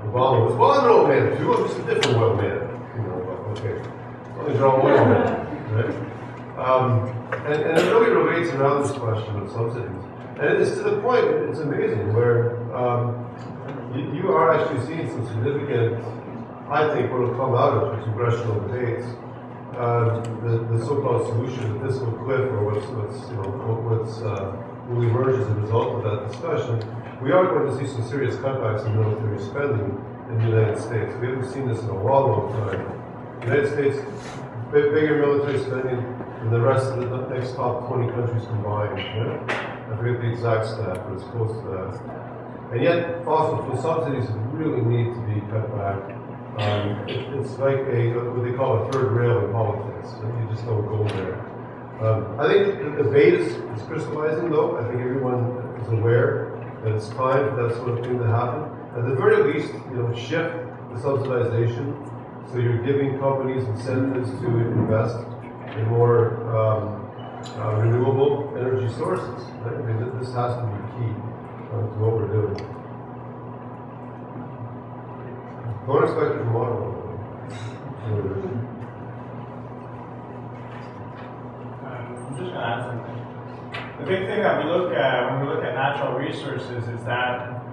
Obama was, well, I'm an oil man too. I'm just a different oil man. Okay, as long as you're all oil man, right? And it really relates around this question of subsidies. And it's to the point, it's amazing, where you are actually seeing some significant, I think, what will come out of the congressional debates, the so-called solution to the fiscal cliff, or what's will emerge as a result of that discussion. We are going to see some serious cutbacks in military spending in the United States. We haven't seen this in a long, long time. The United States, bigger military spending than the rest of the next top 20 countries combined. I forget the exact stat, but it's close to that. And yet, fossil fuel subsidies really need to be cut back. It's like what they call a third rail in politics. You just don't go there. I think the debate is crystallizing, though. I think everyone is aware that it's time for that sort of thing to happen. At the very least, shift the subsidization, so you're giving companies incentives to invest in more renewable energy sources. Right? I mean, this has to be key to what we're doing. Don't expect it from Ottawa. I'm just going to add something. The big thing that we look at when we look at natural resources is that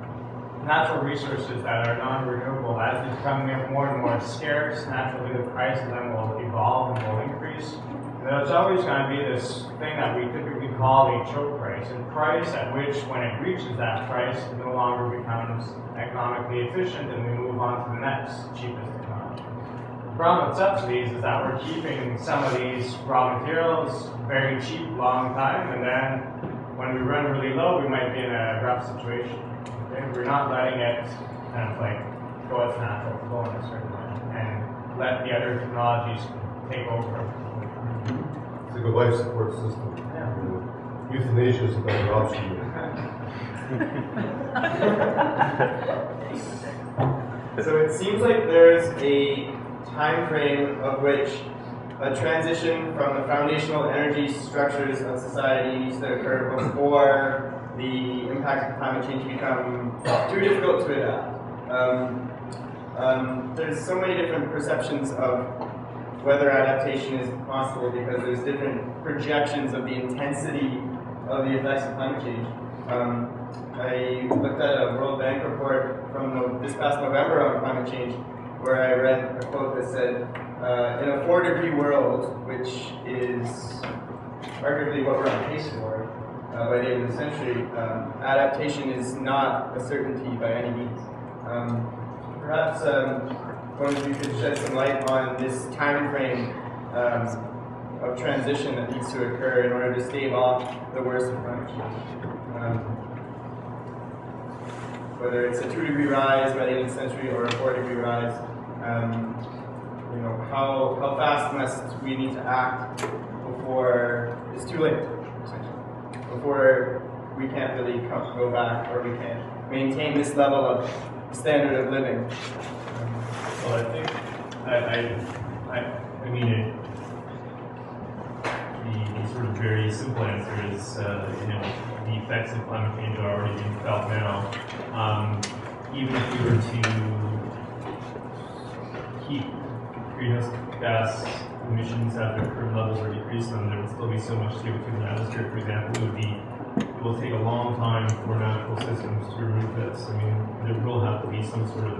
natural resources that are non-renewable, as they become more and more scarce, naturally the price of them will evolve and will increase. And there's always going to be this thing that we typically call a choke price, a price at which, when it reaches that price, it no longer becomes economically efficient and we move on to the next cheapest technology. The problem with subsidies is that we're keeping some of these raw materials very cheap long time, and then when we run really low, we might be in a rough situation. Okay? We're not letting it kind of like go as natural flow in a certain way and let the other technologies take over. It's like a life support system. Yeah. Euthanasia is a better option. So it seems like there's a time frame of which a transition from the foundational energy structures of society needs to occur before the impacts of climate change become too difficult to adapt. There's so many different perceptions of whether adaptation is possible because there's different projections of the intensity of the effects of climate change. I looked at a World Bank report from this past November on climate change, where I read a quote that said, in a 4-degree world, which is arguably what we're on pace for by the end of the century, adaptation is not a certainty by any means. Perhaps one of you could shed some light on this time frame of transition that needs to occur in order to stave off the worst of climate change. Whether it's a 2-degree rise by the end of the century or a 4-degree rise, how fast must we need to act before it's too late, essentially, before we can't really go back or we can't maintain this level of standard of living. Well, I think I mean the sort of very simple answer is the effects of climate change are already being felt now. Even if we were to keep greenhouse gas emissions at their current levels or decrease them, there would still be so much CO2 in the atmosphere. For example, it will take a long time for natural systems to remove this. I mean, there will have to be some sort of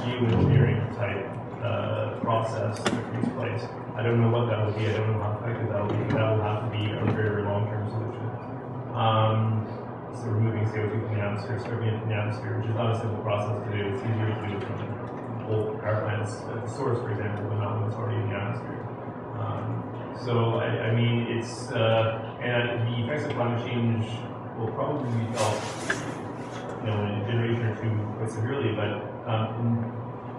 geoengineering type process that takes place. I don't know what that will be. I don't know how effective that will be, but that will have to be a very, very long-term solution. So removing CO2 from the atmosphere, stripping it from the atmosphere, which is not a simple process to do. It's easier to do it from coal power plants at the source, for example, but not when it's already in the atmosphere. So I mean, it's and the effects of climate change will probably be felt in a generation or two quite severely, but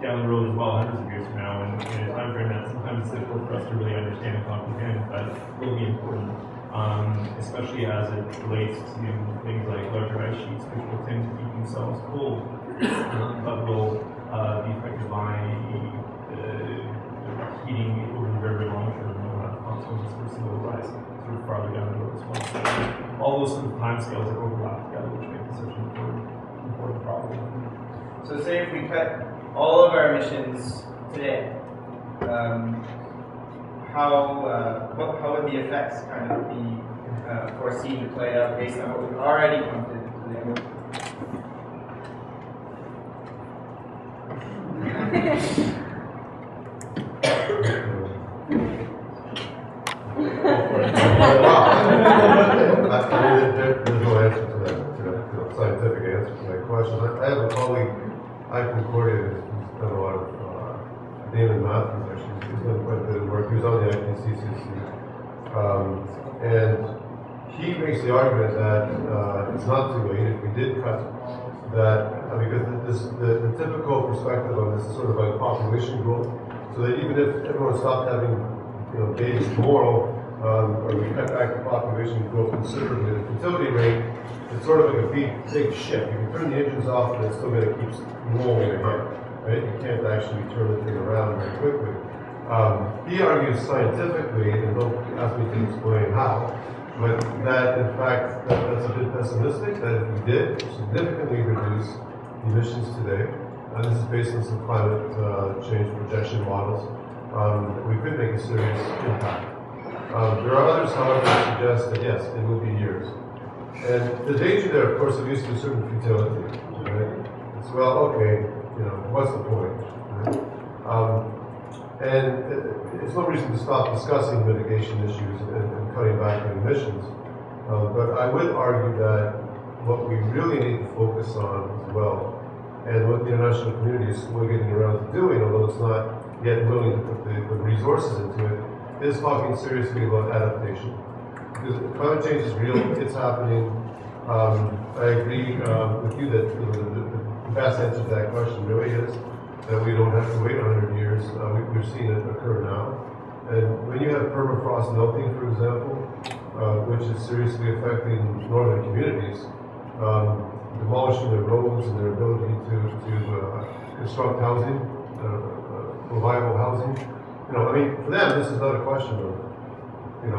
down the road as well, hundreds of years from now, and in a time frame that sometimes it's difficult for us to really understand and comprehend, but will be important, especially as it relates to things like larger ice sheets, which will tend to keep themselves cold, but will be affected by heating over the very, very long term, and will have consequences for sea level rise sort of farther down the road as well. So all those sort of timescales that overlap together, which make this such an important problem. So say if we cut all of our emissions today, how would the effects kind of be foreseen to play out based on what we've already come to today? There's no answer to that, scientific answer to that question. I have a colleague, Ike Concordia, who's done a lot of Damon Matthews, actually. He's done quite a bit of work. He was on the IPCC. And he makes the argument that it's not too late if we did cut that, because the typical perspective on this is sort of like population growth. So that even if everyone stopped having babies tomorrow, or we cut back the population growth considerably, the fertility rate, it's sort of like a big ship. You can turn the engines off, but it's still going to keep rolling ahead, right? You can't actually turn the thing around very quickly. He argues scientifically, and don't ask me to explain how, but that in fact that's a bit pessimistic. That if we did significantly reduce emissions today, and this is based on some climate change projection models, we could make a serious impact. There are others, however, that suggest that yes, it will be years. And the danger there, of course, it leads to a certain futility. Right? It's, well, okay, what's the point? Right? And it's no reason to stop discussing mitigation issues and cutting back on emissions. But I would argue that what we really need to focus on as well, and what the international community is still getting around to doing, although it's not yet willing to put the resources into it, is talking seriously about adaptation. Because climate change is real, it's happening. I agree with you that the best answer to that question really is that we don't have to wait 100 years. We're seeing it occur now. And when you have permafrost melting, for example, which is seriously affecting northern communities, demolishing their roads and their ability to construct housing, reliable housing. For them, this is not a question of,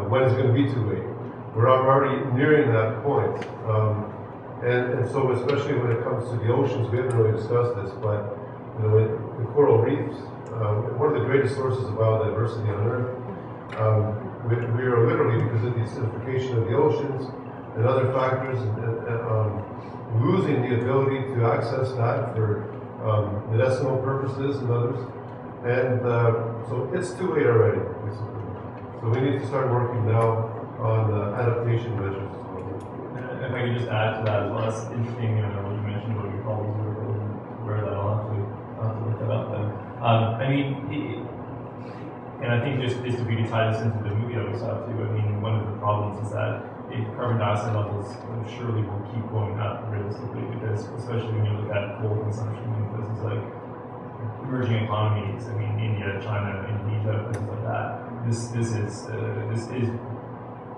when it's going to be too late. We're already nearing that point. And so, especially when it comes to the oceans, we haven't really discussed this, but the coral reefs, one of the greatest sources of biodiversity on Earth, we are literally, because of the acidification of the oceans and other factors, losing the ability to access that for medicinal purposes and others. And so it's too late already, basically. So we need to start working now on adaptation measures. If I could just add to that as well, it's interesting what you mentioned about your colleagues where that I'll have to look that up then. And I think just to be tie this into the movie that we saw too, one of the problems is that carbon dioxide levels surely will keep going up realistically, because especially when you look at coal consumption in places like emerging economies, India, China, Indonesia, places like that, this is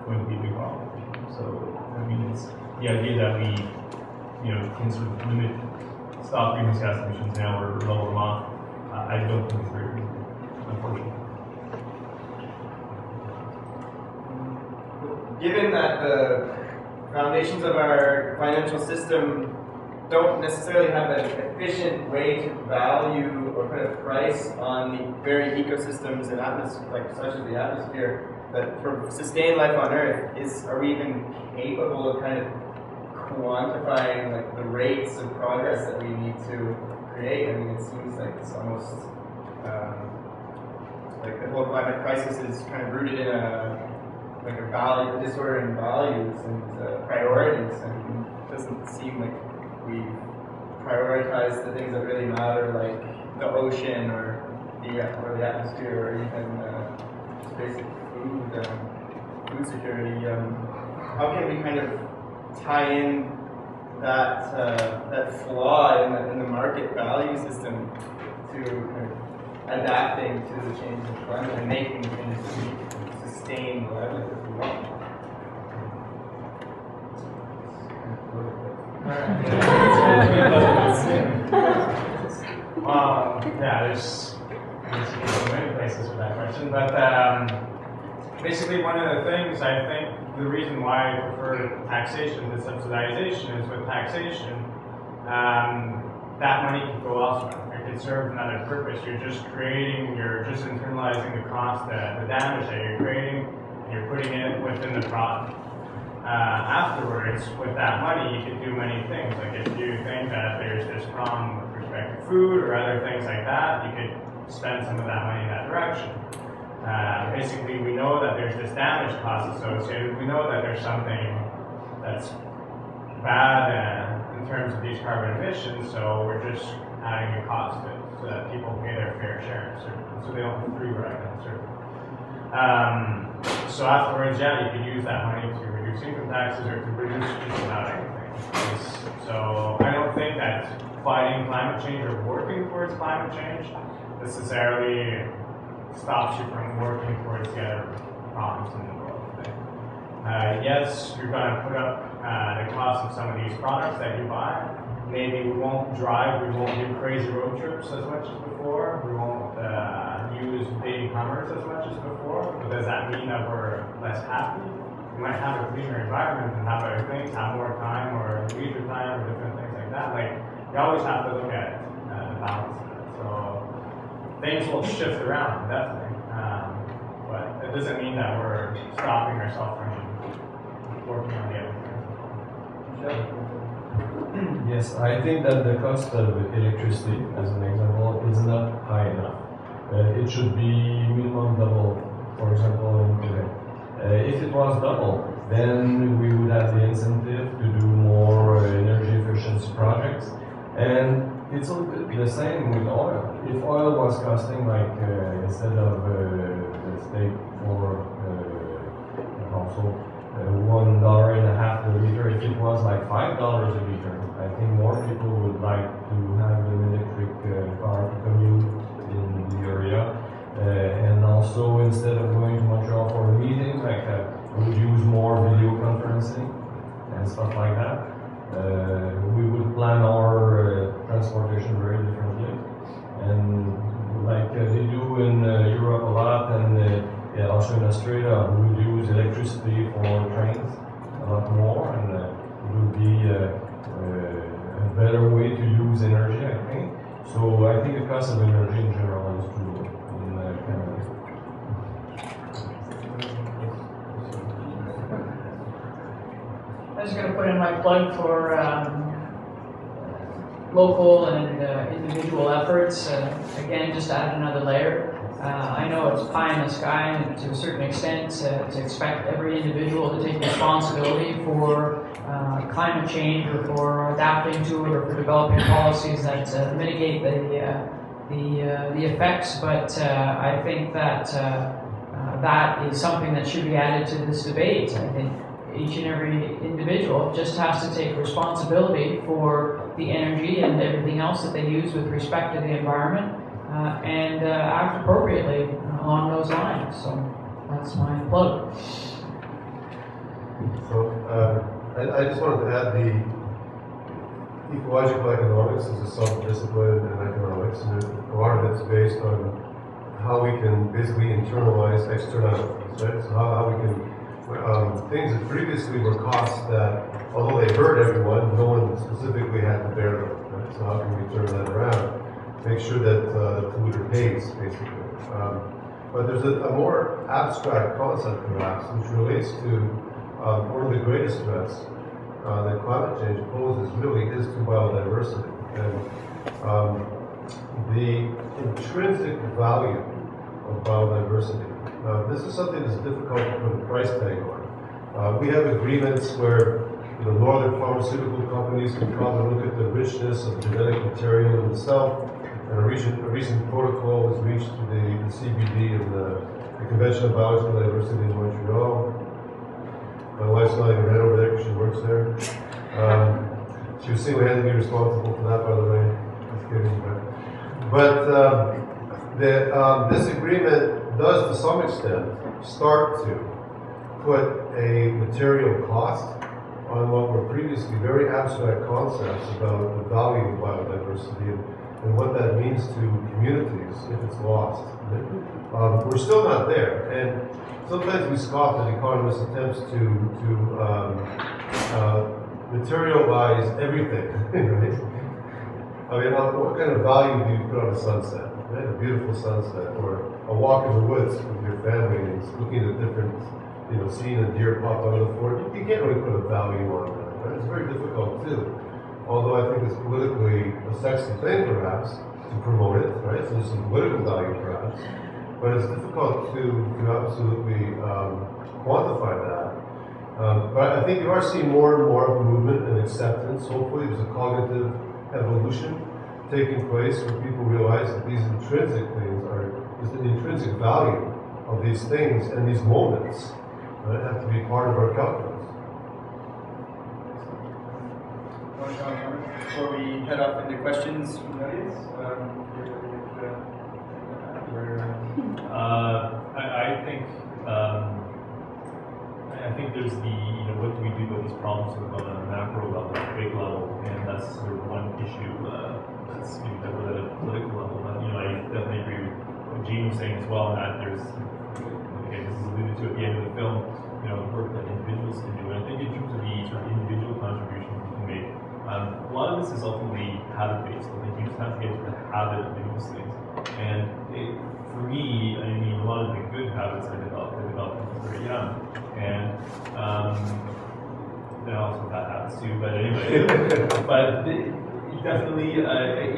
going to be a big problem. So it's the idea that we can sort of stop greenhouse gas emissions now or level them off. I don't think it's very reasonable, unfortunately. Given that the foundations of our financial system don't necessarily have an efficient way to value or put a price on the very ecosystems and such as the atmosphere, that for sustained life on Earth, are we even capable of kind of quantifying the rates of progress that we need to create? It seems like it's almost like the whole climate crisis is kind of rooted in a disorder in values and priorities, and it doesn't seem like we prioritize the things that really matter, like the ocean or the atmosphere, or even just basic food security. How can we kind of tie in that flaw in the market value system to kind of adapting to the change in climate and making industry sustain the livelihood we want. Yeah, there's many places for that question, but basically one of the things I think the reason why I prefer taxation to subsidization is with taxation, that money can go elsewhere. It can serve another purpose. You're just internalizing the cost, the damage that you're creating, and you're putting it within the product. Afterwards, with that money, you can do many things. Like if you think that there's this problem with respect to food or other things like that, you could spend some of that money in that direction. Basically, we know that there's this damage cost associated. We know that there's something that's bad in terms of these carbon emissions, so we're just adding a cost to it so that people pay their fair share, so they don't have free ride on certain. So afterwards, yeah, you could use that money to reduce income taxes or to reduce just about anything. So I don't think that fighting climate change or working towards climate change necessarily stops you from working towards the other problems in the world. Yes, you're going to put up the cost of some of these products that you buy. Maybe we won't drive, we won't do crazy road trips as much as before. We won't use big Hummers as much as before. But does that mean that we're less happy? We might have a cleaner environment and have other things, have more time or leisure time or different things like that. Like, you always have to look at the balance of it. So things will shift around, definitely. But it doesn't mean that we're stopping ourselves from working on the other things. Yes, I think that the cost of electricity, as an example, is not high enough. It should be minimum double, for example, in Quebec. If it was double, then we would have the incentive to do more energy efficiency projects. And it's the same with oil. If oil was costing like, instead of, let's take for household, $1.50 a liter, if it was like $5 a liter, I think more people would like to have an electric car to commute in the area. And also, instead of going to Montreal for a meeting, like we would use more video conferencing and stuff like that. We would plan our transportation very differently. And like they do in Europe a lot, and also in Australia, we would use electricity for trains a lot more, and it would be a better way to use energy, I think. So I think the cost of energy in general is too low in Canada. I'm just going to put in my plug for local and individual efforts. Again, just add another layer. I know it's pie in the sky, and to a certain extent, to expect every individual to take responsibility for climate change or for adapting to it or for developing policies that mitigate the effects. But I think that that is something that should be added to this debate. I think each and every individual just has to take responsibility for the energy and everything else that they use with respect to the environment. And act appropriately along those lines. So that's my plug. So I just wanted to add the ecological economics is a sub-discipline in economics, and a lot of it's based on how we can basically internalize externalities, right? So how we can things that previously were costs that, although they hurt everyone, no one specifically had to bear them. Right? So how can we turn that around? Make sure that the polluter pays, basically. But there's a more abstract concept, perhaps, which relates to one of the greatest threats that climate change poses really is to biodiversity. And the intrinsic value of biodiversity. This is something that's difficult to put a price tag on. We have agreements where the northern pharmaceutical companies can come and look at the richness of genetic material in itself. And a recent protocol was reached to the CBD and the Convention on Biological Diversity in Montreal. My wife's not even right over there because she works there. She was single-handedly responsible for that, by the way. Just kidding. But this agreement does, to some extent, start to put a material cost on what were previously very abstract concepts about the value of biodiversity and what that means to communities if it's lost. We're still not there, and sometimes we scoff at economists' attempts to materialize everything. Right? I mean, what kind of value do you put on a sunset? Right? A beautiful sunset, or a walk in the woods with your family and looking at different, seeing a deer pop out of the forest. You can't really put a value on that. Right? It's very difficult too. Although I think it's politically a sexy thing, perhaps, to promote it, right? So there's some political value, perhaps. But it's difficult to absolutely quantify that. But I think you are seeing more and more of a movement and acceptance. Hopefully there's a cognitive evolution taking place where people realize that these intrinsic things is the intrinsic value of these things and these moments have to be part of our calculus. Before we head off into questions from the audience, I think there's what do we do about these problems sort of on a macro level, big level, and that's sort of one issue that's that we're at a political level. But I definitely agree with what Gene was saying as well, and that there's, again, this is alluded to at the end of the film, work that individuals can do. And I think in terms of the sort of individual contributions we can make, a lot of this is ultimately habit-based. I think you just have to get into the habit of doing these things. And for me, I mean, a lot of the good habits I developed when I was very young. And then also bad habits too, but anyway. But definitely, I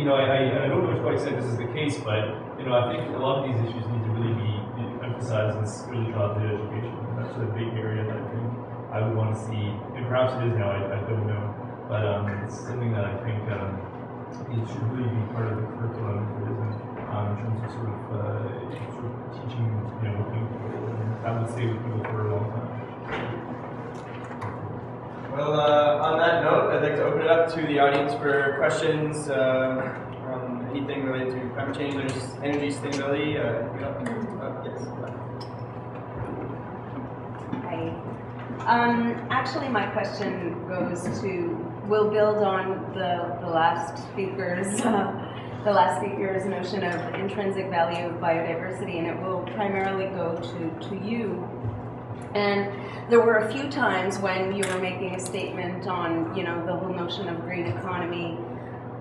don't know if quite said this is the case, but I think a lot of these issues need to really be emphasized in this early childhood education. And that's a big area that I think I would want to see, and perhaps it is now, I don't know. But it's something that I think it should really be part of the curriculum if it isn't, in terms of sort of teaching young people, and that would stay with people for a long time. Well, on that note, I'd like to open it up to the audience for questions on anything related to climate change. There's energy sustainability. Yes. Hi. Actually, my question will build on the last speaker's notion of intrinsic value of biodiversity, and it will primarily go to you. And there were a few times when you were making a statement on, the whole notion of green economy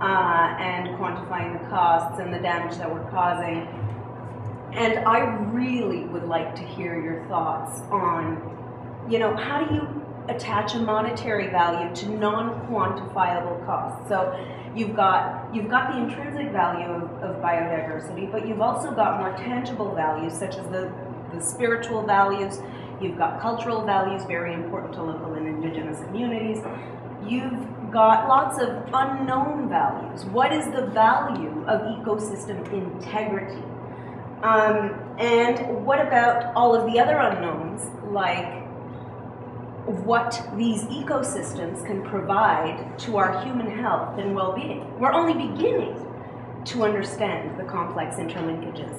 and quantifying the costs and the damage that we're causing. And I really would like to hear your thoughts on, how do you attach a monetary value to non-quantifiable costs? So you've got the intrinsic value of biodiversity, but you've also got more tangible values such as the spiritual values. You've got cultural values, very important to local and indigenous communities. You've got lots of unknown values. What is the value of ecosystem integrity? And what about all of the other unknowns, like what these ecosystems can provide to our human health and well-being? We're only beginning to understand the complex interlinkages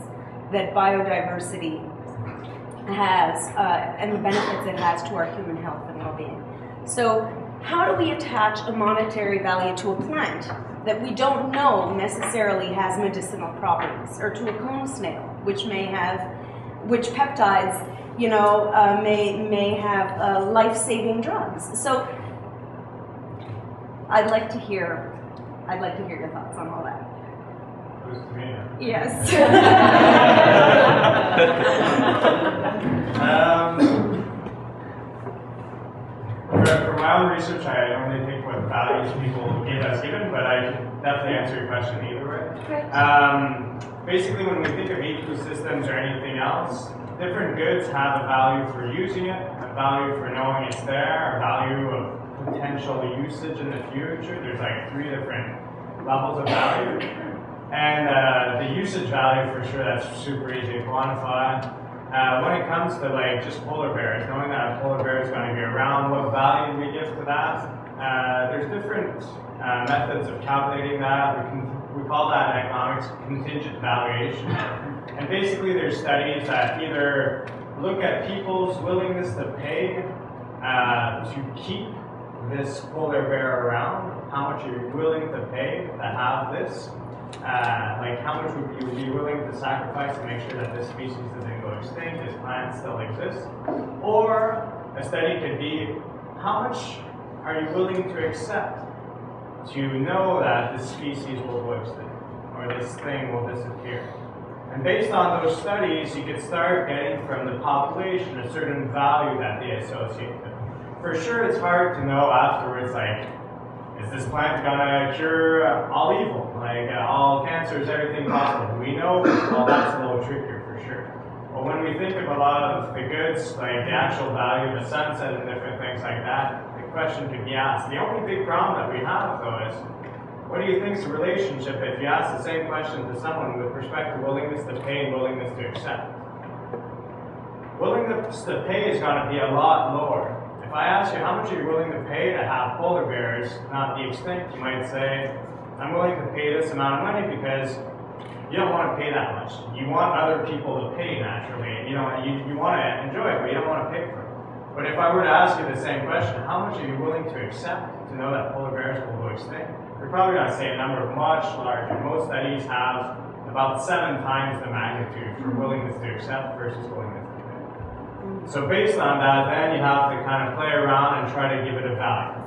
that biodiversity has and the benefits it has to our human health and well-being. So how do we attach a monetary value to a plant that we don't know necessarily has medicinal properties, or to a cone snail, which peptides, may have life-saving drugs? So I'd like to hear your thoughts on all that. Yes. For my own research, I only think what values people give as given, but I can definitely answer your question either way. Basically, when we think of ecosystems or anything else, different goods have a value for using it, a value for knowing it's there, a value of potential usage in the future. There's like 3 different levels of value. And the usage value, for sure, that's super easy to quantify. When it comes to like just polar bears, knowing that a polar bear is going to be around, what value do we give to that? There's different methods of calculating that. We call that in economics contingent valuation. And basically there's studies that either look at people's willingness to pay to keep this polar bear around, how much are you willing to pay to have this, like how much would you be willing to sacrifice to make sure that this species doesn't go extinct, this plant still exists. Or a study could be, how much are you willing to accept to know that this species will go extinct, or this thing will disappear. And based on those studies, you could start getting from the population a certain value that they associate with. For sure, it's hard to know afterwards, like, is this plant gonna cure all evil? Like, all cancers, everything possible? We know, well, that's a little trickier for sure. But when we think of a lot of the goods, like the actual value of a sunset and different things like that, the question could be asked. The only big problem that we have, though, is what do you think is the relationship if you ask the same question to someone with respect to willingness to pay and willingness to accept? Willingness to pay is going to be a lot lower. If I ask you how much are you willing to pay to have polar bears not be extinct, you might say, I'm willing to pay this amount of money because you don't want to pay that much. You want other people to pay naturally. You want to enjoy it, but you don't want to pay for it. But if I were to ask you the same question, how much are you willing to accept to know that polar bears will go extinct? You're probably going to say a number much larger. Most studies have about 7 times the magnitude for willingness to accept versus willingness to pay. So based on that, then you have to kind of play around and try to give it a value.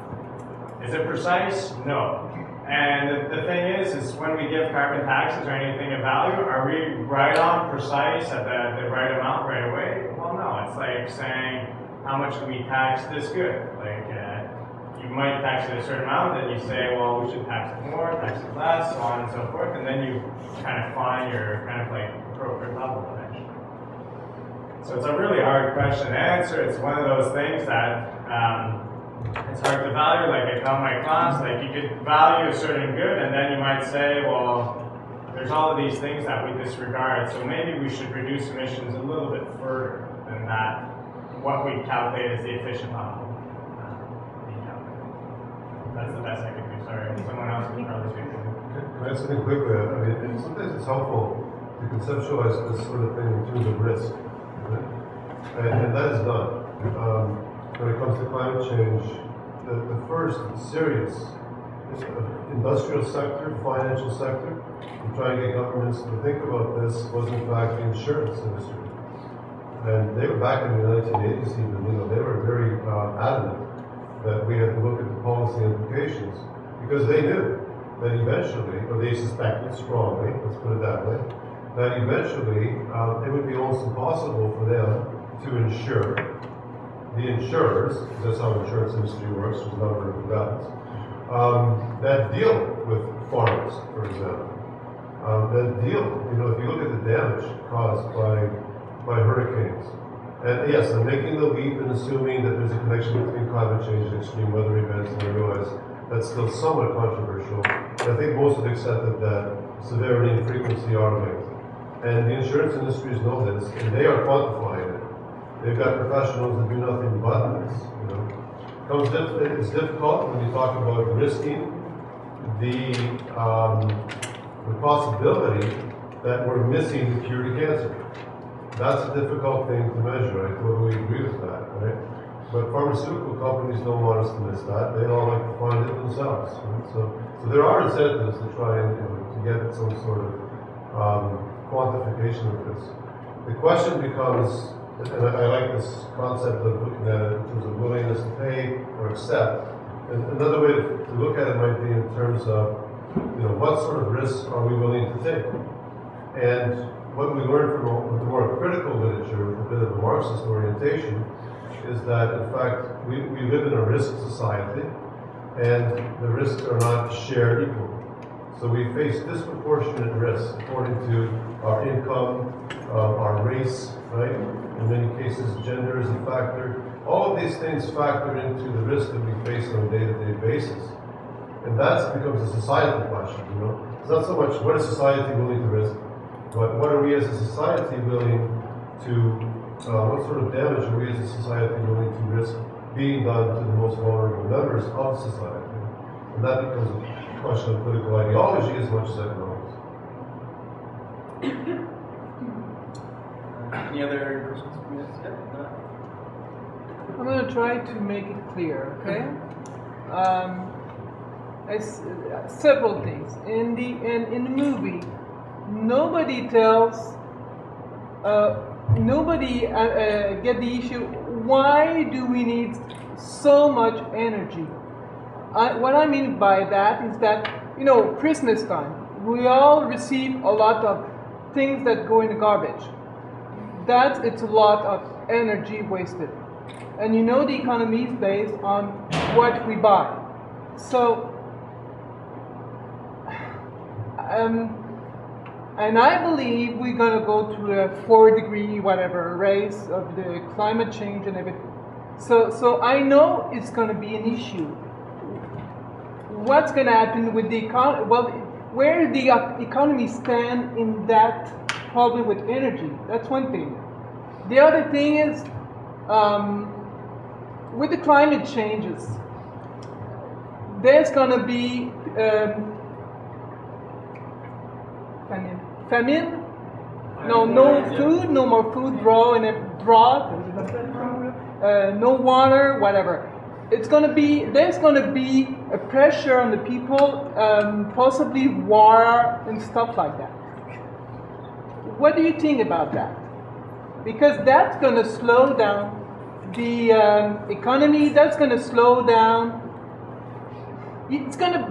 Is it precise? No. And the thing is when we give carbon taxes or anything a value, are we right on precise at the right amount right away? Well, no. It's like saying, how much do we tax this good? Like, you might tax it a certain amount, then you say, well, we should tax it more, tax it less, so on and so forth, and then you kind of find your kind of like appropriate level eventually. So it's a really hard question to answer. It's one of those things that it's hard to value. Like I tell my class, like you could value a certain good, and then you might say, well, there's all of these things that we disregard, so maybe we should reduce emissions a little bit further than that, what we calculate as the efficient level. That's the best I can do. Sorry, someone else can probably speak. Can I add something quickly? I mean, sometimes it's helpful to conceptualize this sort of thing in terms of risk, right? And that is done. When it comes to climate change, the first serious industrial sector, financial sector, to try and get governments to think about this was in fact the insurance industry. And they were back in the 1980s even, they were very adamant that we had to look at the policy implications, because they knew that eventually, or they suspected strongly, let's put it that way, that eventually it would be almost impossible for them to insure the insurers, because that's how the insurance industry works, there's a number of balance, that deal with farmers, for example. That deal, if you look at the damage caused by hurricanes, and yes, I'm making the leap and assuming that there's a connection between climate change and extreme weather events, and I realize that's still somewhat controversial, but I think most have accepted that severity and frequency are linked. And the insurance industries know this, and they are quantifying it. They've got professionals that do nothing but this. It's difficult when you talk about risking the possibility that we're missing the cure to cancer. That's a difficult thing to measure. I totally agree with that, right? But pharmaceutical companies don't want us to miss that. They all like to find it themselves. Right? So there are incentives to try and to get some sort of quantification of this. The question becomes, and I like this concept of looking at it in terms of willingness to pay or accept. And another way to look at it might be in terms of, what sort of risks are we willing to take? And what we learned from the more critical literature with a bit of a Marxist orientation is that, in fact, we live in a risk society, and the risks are not shared equally. So we face disproportionate risks according to our income, our race, right? In many cases, gender is a factor. All of these things factor into the risk that we face on a day-to-day basis. And that becomes a societal question, It's not so much what is society willing to risk, but what are we as a society willing to, what sort of damage are we as a society willing to risk being done to the most vulnerable members of society? And And that becomes a question of political ideology as much as economics. Any other questions from this? I'm going to try to make it clear, okay? Several things. In the movie, nobody tells, nobody get the issue, why do we need so much energy? What I mean by that is that, you know, Christmas time, we all receive a lot of things that go in the garbage. It's a lot of energy wasted. And you know the economy is based on what we buy. So, and I believe we're going to go through a 4-degree whatever raise of the climate change and everything. So I know it's going to be an issue. What's going to happen with the economy? Well, where the economy stand in that problem with energy? That's one thing. The other thing is, with the climate changes, there's going to be famine. No food, no more food, drought, no water, whatever. There's going to be a pressure on the people, possibly war and stuff like that. What do you think about that? Because that's going to slow down the economy. That's going to slow down.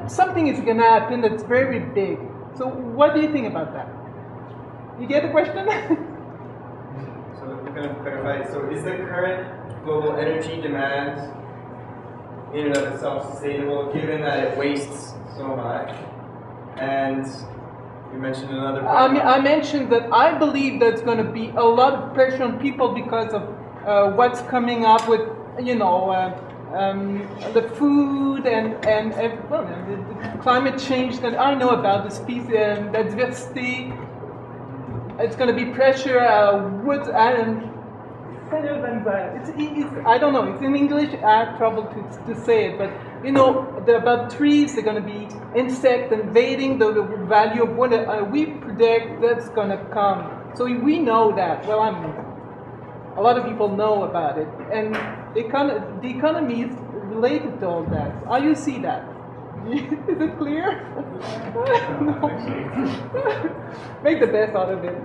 Something is going to happen that's very big. So what do you think about that? You get the question? So we're going to clarify. So is the current global energy demand in and of itself sustainable, given that it wastes so much? And you mentioned another point. I mentioned that I believe there's going to be a lot of pressure on people because of what's coming up with, you know, the food and well, the climate change that I know about, the species, the diversity. It's going to be pressure, wood, and I don't know. It's in English. I have trouble to say it, but you know, about trees. They're going to be insects invading the value of wood. We predict that's going to come. So we know that. Well, a lot of people know about it, and the economy is related to all that. How you see that? Is it clear? No. Make the best out of it.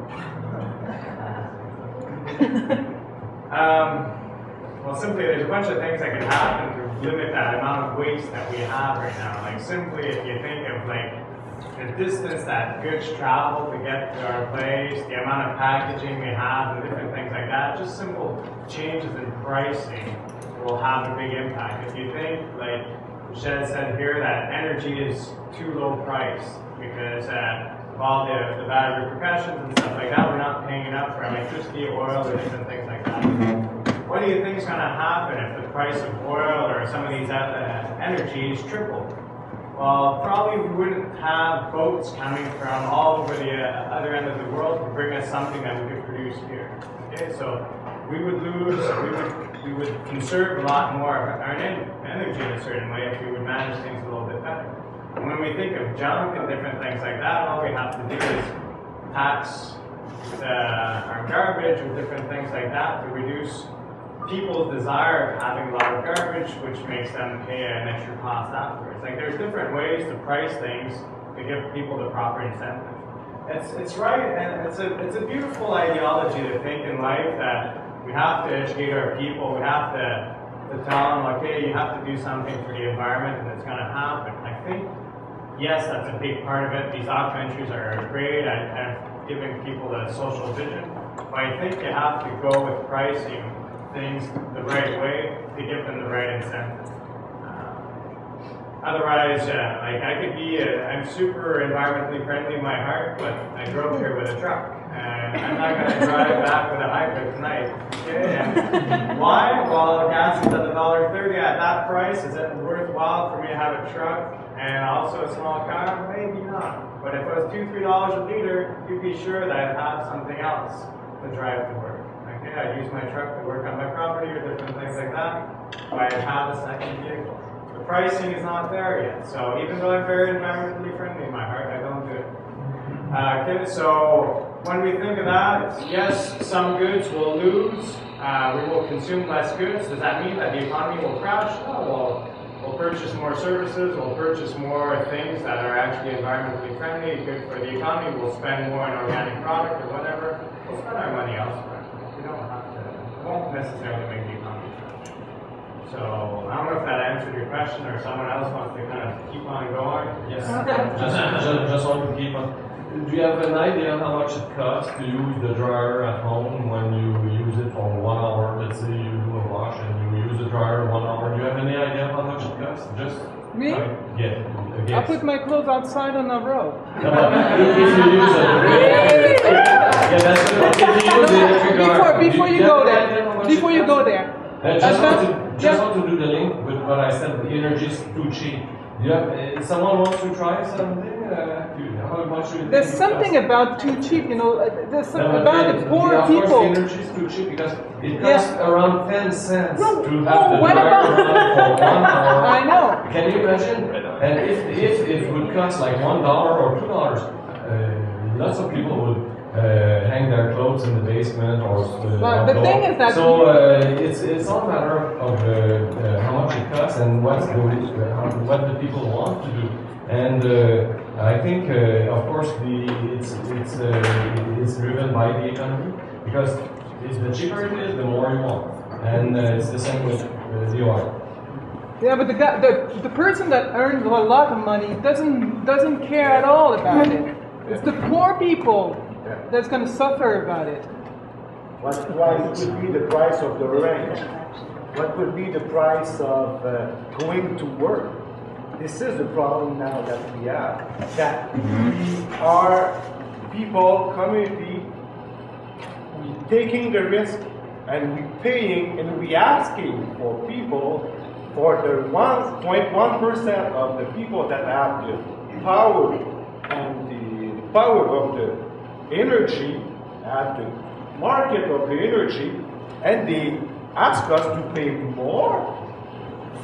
Well, simply, there's a bunch of things that can happen to limit that amount of waste that we have right now. Like, simply, if you think of, like, the distance that goods travel to get to our place, the amount of packaging we have, and different things like that, just simple changes in pricing will have a big impact. If you think, like Shed said here, that energy is too low price because of all the bad repercussions and stuff like that, we're not paying enough for electricity, oil, or different things like that. What do you think is going to happen if the price of oil or some of these energies triple? Well, probably we wouldn't have boats coming from all over the other end of the world to bring us something that we could produce here. Okay, so we would lose, we would conserve a lot more of our energy in a certain way if we would manage things a little bit better. And when we think of junk and different things like that, all we have to do is tax our garbage or different things like that to reduce people's desire of having a lot of garbage, which makes them pay an extra cost afterwards. Like, there's different ways to price things to give people the proper incentive. It's right, and it's a beautiful ideology to think in life that we have to educate our people. We have to tell them, okay, you have to do something for the environment, and it's going to happen. I think, yes, that's a big part of it. These documentaries are great at giving people a social vision, but I think you have to go with pricing things the right way to give them the right incentive. Otherwise, like, I could be, I'm super environmentally friendly in my heart, but I drove here with a truck, and I'm not going to drive back with a hybrid tonight. Okay? And why? Well, gas is at $1.30 at that price. Is it worthwhile for me to have a truck and also a small car? Maybe not. But if it was $2-3 a liter, you'd be sure that I'd have something else to drive to work. Okay, I'd use my truck to work on my property or different things like that. But I'd have a second vehicle. the pricing is not there yet. So even though I'm very environmentally friendly in my heart, I don't do it. Okay, so when we think of that, yes, some goods will lose. We will consume less goods. Does that mean that the economy will crash? No, we'll purchase more services, we'll purchase more things that are actually environmentally friendly, good for the economy. We'll spend more on organic product or whatever. We'll spend our money elsewhere. We don't have to, it won't necessarily make the economy crash. So I don't know if that answered your question or someone else wants to kind of keep on going. Yes, just want to keep on. Do you have an idea how much it costs to use the dryer at home when you use it for 1 hour? Let's say you do a wash and you use the dryer 1 hour. Do you have any idea how much it costs? Just Me? Yeah. I put my clothes outside on a row. No, but if you use it, yeah, that's what, if you use the electric dryer. Before you go there. Before you go there. Just want to do the link with what I said. The energy is too cheap. Do you have, someone wants to try something? How much do you There's think it something costs? about too cheap, you know. There's something No, about the poor of course, people. the energy is too cheap because it costs around 10 cents to have the what dryer about- run for 1 hour. I know. Can you imagine? And if it would cost like $1 or $2, lots of people would hang their clothes in the basement or But the thing is that so it's all a matter of how much it costs and what the people want to do. And I think, of course, it's driven by the economy because the cheaper it is, the more you want. And it's the same with the oil. Yeah, but the person that earns a lot of money doesn't care at all about it. It's the poor people that's going to suffer about it. What would be the price of the rent? What would be the price of going to work? This is the problem now that we have. That we are people, community, we taking the risk and we paying and we asking for people, for the 1.1% of the people that have the power and the power of the energy, at the market of the energy, and they ask us to pay more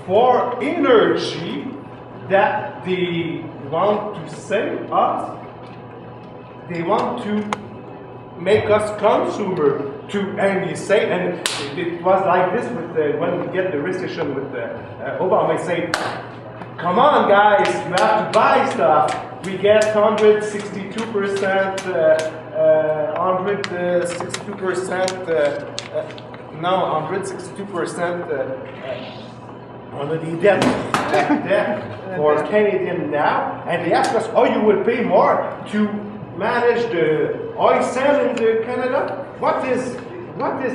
for energy that they want to sell us. They want to make us consumer and they say, and it was like this with when we get the recession with Obama, they say, come on guys, you have to buy stuff. We get 162%, 162%, no, 162% on the debt for Canadian now, and they ask us, oh, you will pay more to manage the oil sand in Canada? What is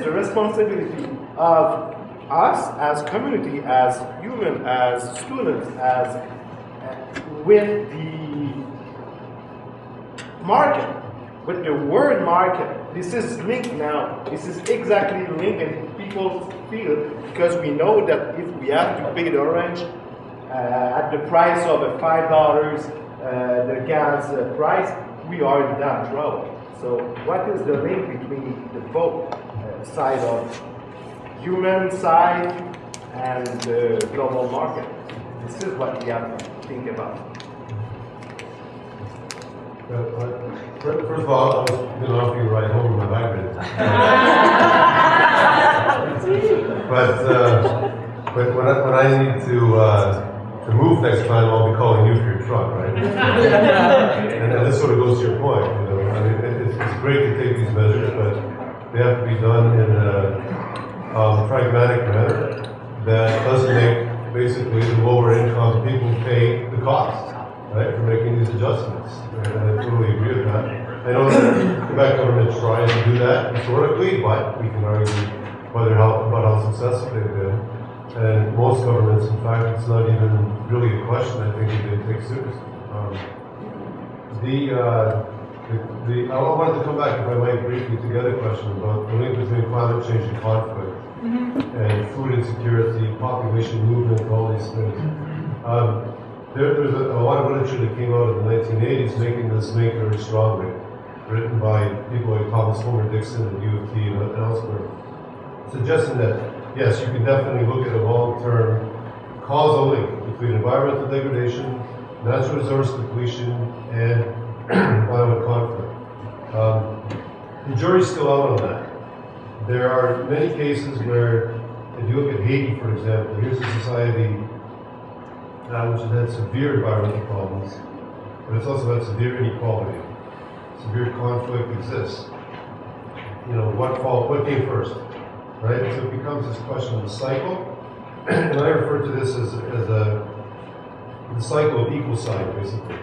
the responsibility of us as community, as human, as students, as with the market, with the word market? This is linked now. This is exactly linked, and people feel, because we know that if we have to pay the orange at the price of $5, the gas price, we are in that trouble. So what is the link between the both side of human side and the global market? This is what we have to think about. First of all, I was going to offer you a ride home in my hybrid. but when I need to move next time, I'll be calling you for your truck, right? and this sort of goes to your point. You know, I mean, it's great to take these measures, but they have to be done in a pragmatic manner that doesn't make basically the lower income people pay the cost, right, for making these adjustments. And I totally agree with that. I know that the Quebec government tries to do that historically, but we can argue about how successful they've been. And most governments, in fact, it's not even really a question I think they take seriously. I wanted to come back, if I might, briefly to the other question about the link between climate change and conflict, and food insecurity, population movement, all these things. There's a lot of literature that came out in the 1980s making this link very strongly, written by people like Thomas Homer Dixon at U of T and elsewhere, suggesting that, yes, you can definitely look at a long-term causal link between environmental degradation, natural resource depletion, and violent conflict. The jury's still out on that. There are many cases where, if you look at Haiti, for example, here's a society which has had severe environmental problems, but it's also had severe inequality. Severe conflict exists. You know, what came first, right? So it becomes this question of the cycle, and I refer to this as the cycle of ecocide, basically.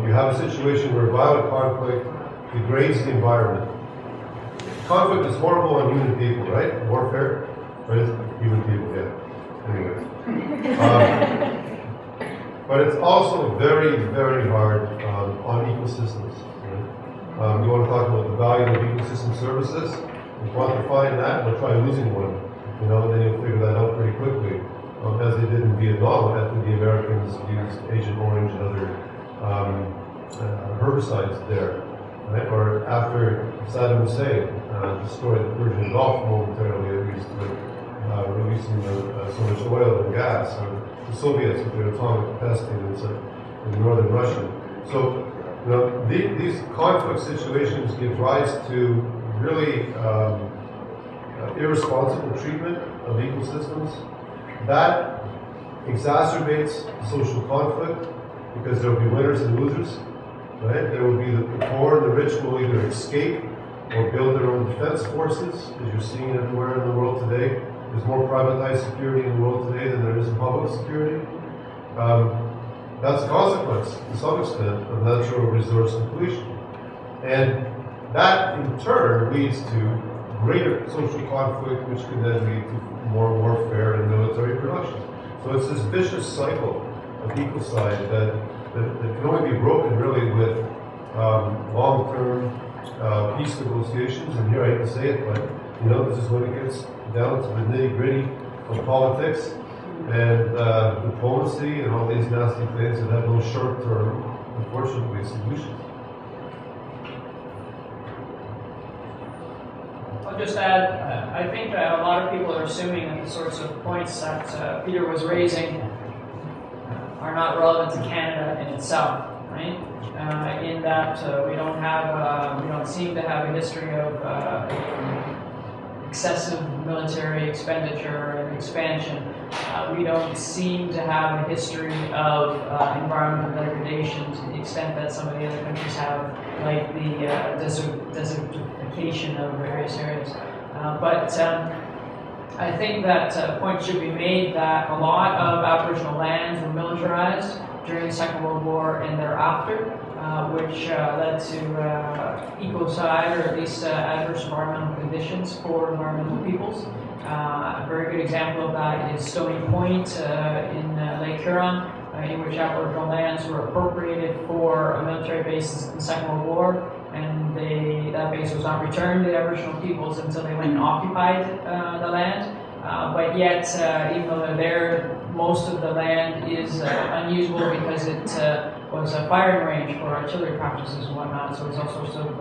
You have a situation where violent conflict degrades the environment. Conflict is horrible on human people, right? Warfare, right? Human people, yeah. Anyway. But it's also very, very hard on ecosystems. Right? You want to talk about the value of ecosystem services and quantifying that, we'll try losing one. You know, and then you'll figure that out pretty quickly. As they did in Vietnam after the Americans used Agent Orange and other herbicides there. Right? Or after Saddam Hussein destroyed the Persian Gulf momentarily, at least, with releasing so much oil and gas, or the Soviets with their atomic testing in northern Russia. So, you know, these conflict situations give rise to really irresponsible treatment of ecosystems. That exacerbates social conflict because there will be winners and losers. Right? There will be the poor and the rich will either escape or build their own defense forces, as you're seeing everywhere in the world today. There's more privatized security in the world today than there is public security. That's a consequence, to some extent, of natural resource depletion. And that, in turn, leads to greater social conflict, which can then lead to more warfare and military production. So it's this vicious cycle of ecocide that can only be broken really with long-term peace negotiations. And here I hate to say it, but you know, this is when it gets down to the nitty-gritty of politics and diplomacy and all these nasty things that have no short-term, unfortunately, solutions. I'll just add, I think that a lot of people are assuming that the sorts of points that Peter was raising are not relevant to Canada in itself, right? In that we don't seem to have a history of excessive military expenditure and expansion. We don't seem to have a history of environmental degradation to the extent that some of the other countries have, like the desertification of various areas. But I think that a point should be made that a lot of Aboriginal lands were militarized during the Second World War and thereafter, which led to ecocide, or at least adverse environmental conditions for environmental peoples. A very good example of that is Stony Point in Lake Huron, in which Aboriginal lands were appropriated for a military base in the Second World War, and that base was not returned to the Aboriginal peoples until they went and occupied the land. But yet, even though they're there, most of the land is unusable because it was a firing range for artillery practices and whatnot, so there's all sorts of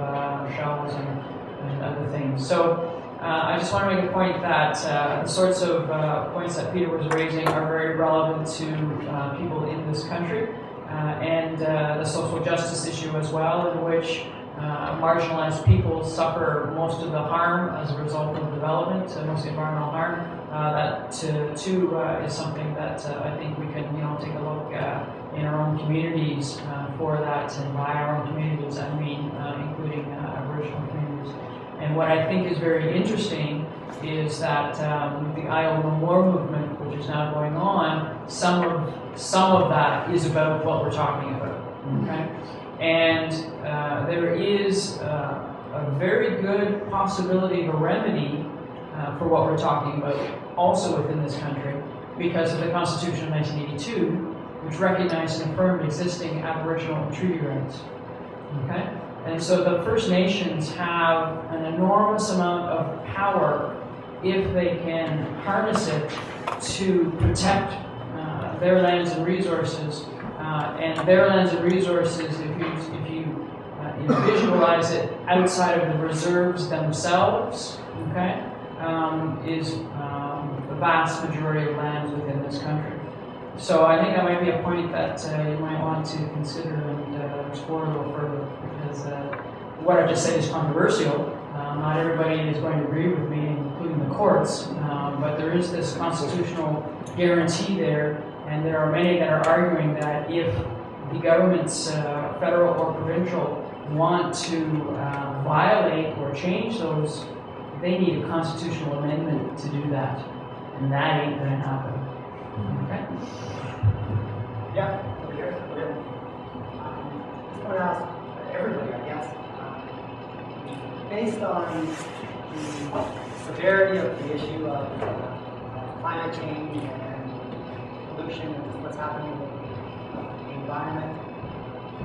shells and other things. So I just want to make a point that the sorts of points that Peter was raising are very relevant to people in this country, and the social justice issue as well, in which marginalized people suffer most of the harm as a result of development, most of the environmental harm. That too is something that I think we can, take a look in our own communities for that, and by our own communities I mean including Aboriginal communities. And what I think is very interesting is that the Iowa No More movement, which is now going on, some of that is about what we're talking about. Okay? And there is a very good possibility of a remedy for what we're talking about also within this country, because of the Constitution of 1982, which recognized and affirmed existing Aboriginal and treaty rights. Okay? And so the First Nations have an enormous amount of power if they can harness it to protect their lands and resources. And their lands and resources, if you visualize it outside of the reserves themselves, okay, is the vast majority of lands within this country. So I think that might be a point that you might want to consider and explore a little further, because what I just said is controversial. Not everybody is going to agree with me, including the courts, but there is this constitutional guarantee there, and there are many that are arguing that if the governments, federal or provincial, want to violate or change those, they need a constitutional amendment to do that, and that ain't going to happen. Okay? Yeah, over here. Just want to ask everybody, I guess, based on the severity of the issue of climate change and pollution and what's happening with the environment,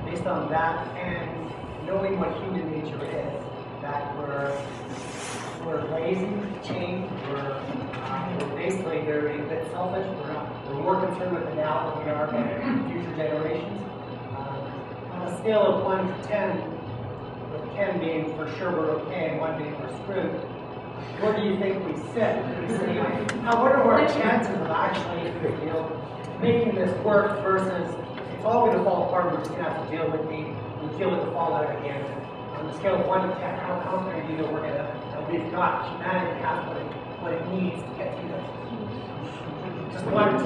based on that and knowing what human nature is, that we're lazy to change, we're basically very a bit selfish, we're more concerned with the now than we are with future generations. On a scale of 1 to 10, with 10 being for sure we're okay and 1 being we're screwed, where do you think we sit? What are our chances of actually, making this work versus it's all going to fall apart, we're just going to have to deal with the fallout again. On the scale of 1 to 10, how confident are you that we've got humanity has what it needs to get through this? Just 1 to 10.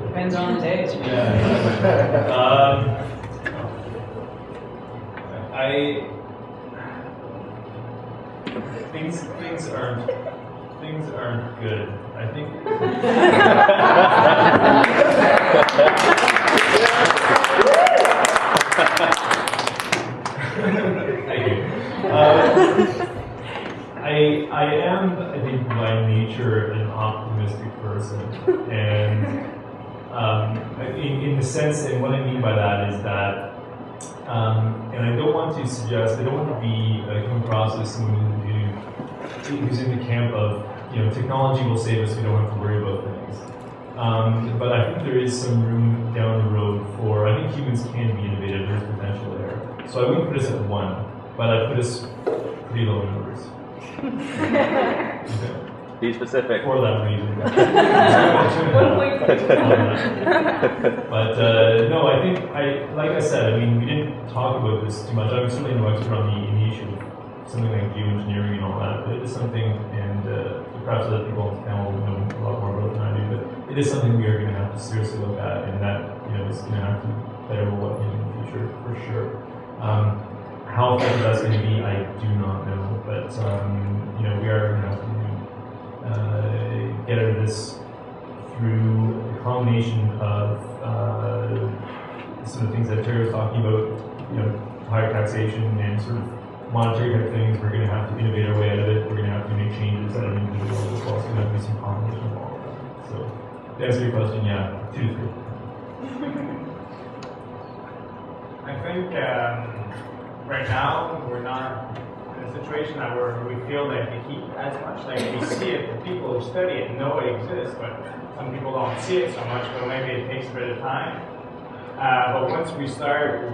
Depends on the days. Things aren't good. I think. Thank you. I am, I think, by nature an optimistic person, and in the sense, and what I mean by that is that, and I don't want to suggest, I don't want to be come across as someone who's in the camp of, technology will save us, we don't have to worry about things. But I think there is some room down the road for, I think humans can be innovative, there's potential there. So I wouldn't put us at 1, but I'd put us pretty low numbers. Okay. Be specific. For that reason. But no, I think, like I said, we didn't talk about this too much. I'm certainly no expert on the issue of something like geoengineering and all that, but it is something, and perhaps other people on the panel will know a lot more about than I do, but it is something we are going to have to seriously look at, and that is going to have to play a role in the future, for sure. How effective that's going to be, I do not know, but we are going to have to get out of this through a combination of some of the things that Terry was talking about, higher taxation and sort of monetary type things. We're going to have to innovate our way out of it. We're going to have to make changes at an individual level as well. So there's going to have to be some combination of all of that. So to answer your question, yeah, 2 to 3. I think right now we're not in a situation that we feel like the heat as much. Like we see it, the people who study it know it exists, but some people don't see it so much. But maybe it takes a bit of time. But once we start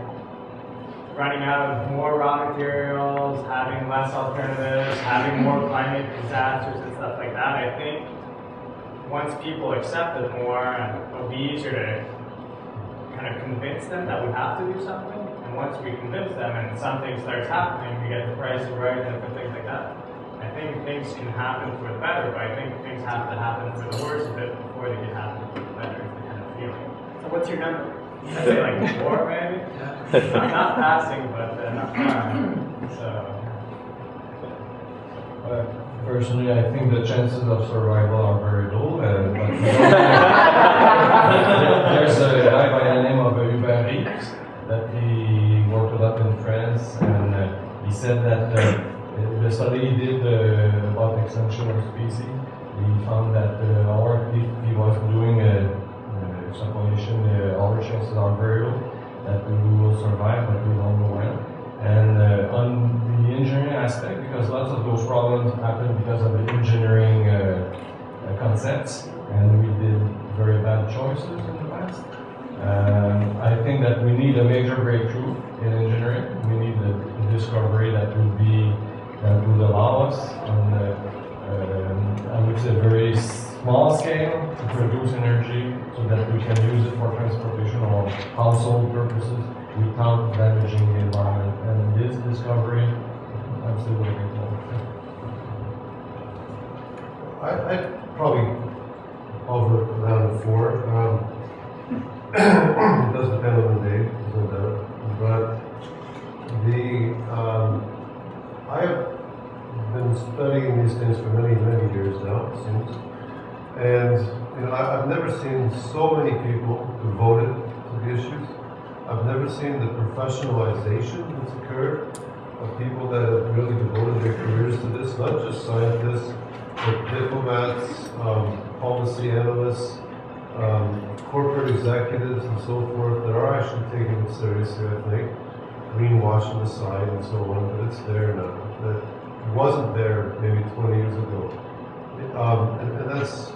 running out of more raw materials, having less alternatives, having more climate disasters and stuff like that, I think once people accept it more, it'll be easier to kind of convince them that we have to do something. And once we convince them and something starts happening, we get the prices right and different things like that. I think things can happen for the better, but I think things have to happen for the worse a bit before they can happen for the better, is the kind of feeling. So what's your number? I'd say like 4 maybe. Not passing, but not far. So. Personally, I think the chances of survival are very low. But there's a guy by the name of Hubert that he worked a lot in France, and he said that the study he did about extinction of species, he found that if he was doing extrapolation, our chances are very low that we will survive, but we don't know when. And on the engineering aspect, because lots of those problems happen because of the engineering concepts, and we did very bad choices in the past. I think that we need a major breakthrough in engineering. We need a discovery that would allow us, and I would say very to produce energy so that we can use it for transportation or household purposes without damaging the environment. And this discovery, I'm still waiting for. I'd probably hover around 4. It does depend on the day, no doubt. But I have been studying these things for many, many years now, it seems. And I've never seen so many people devoted to the issues. I've never seen the professionalization that's occurred of people that have really devoted their careers to this, not just scientists, but diplomats, policy analysts, corporate executives and so forth that are actually taking it seriously, I think. Greenwashing aside and so on, but it's there now. That wasn't there maybe 20 years ago. And that's,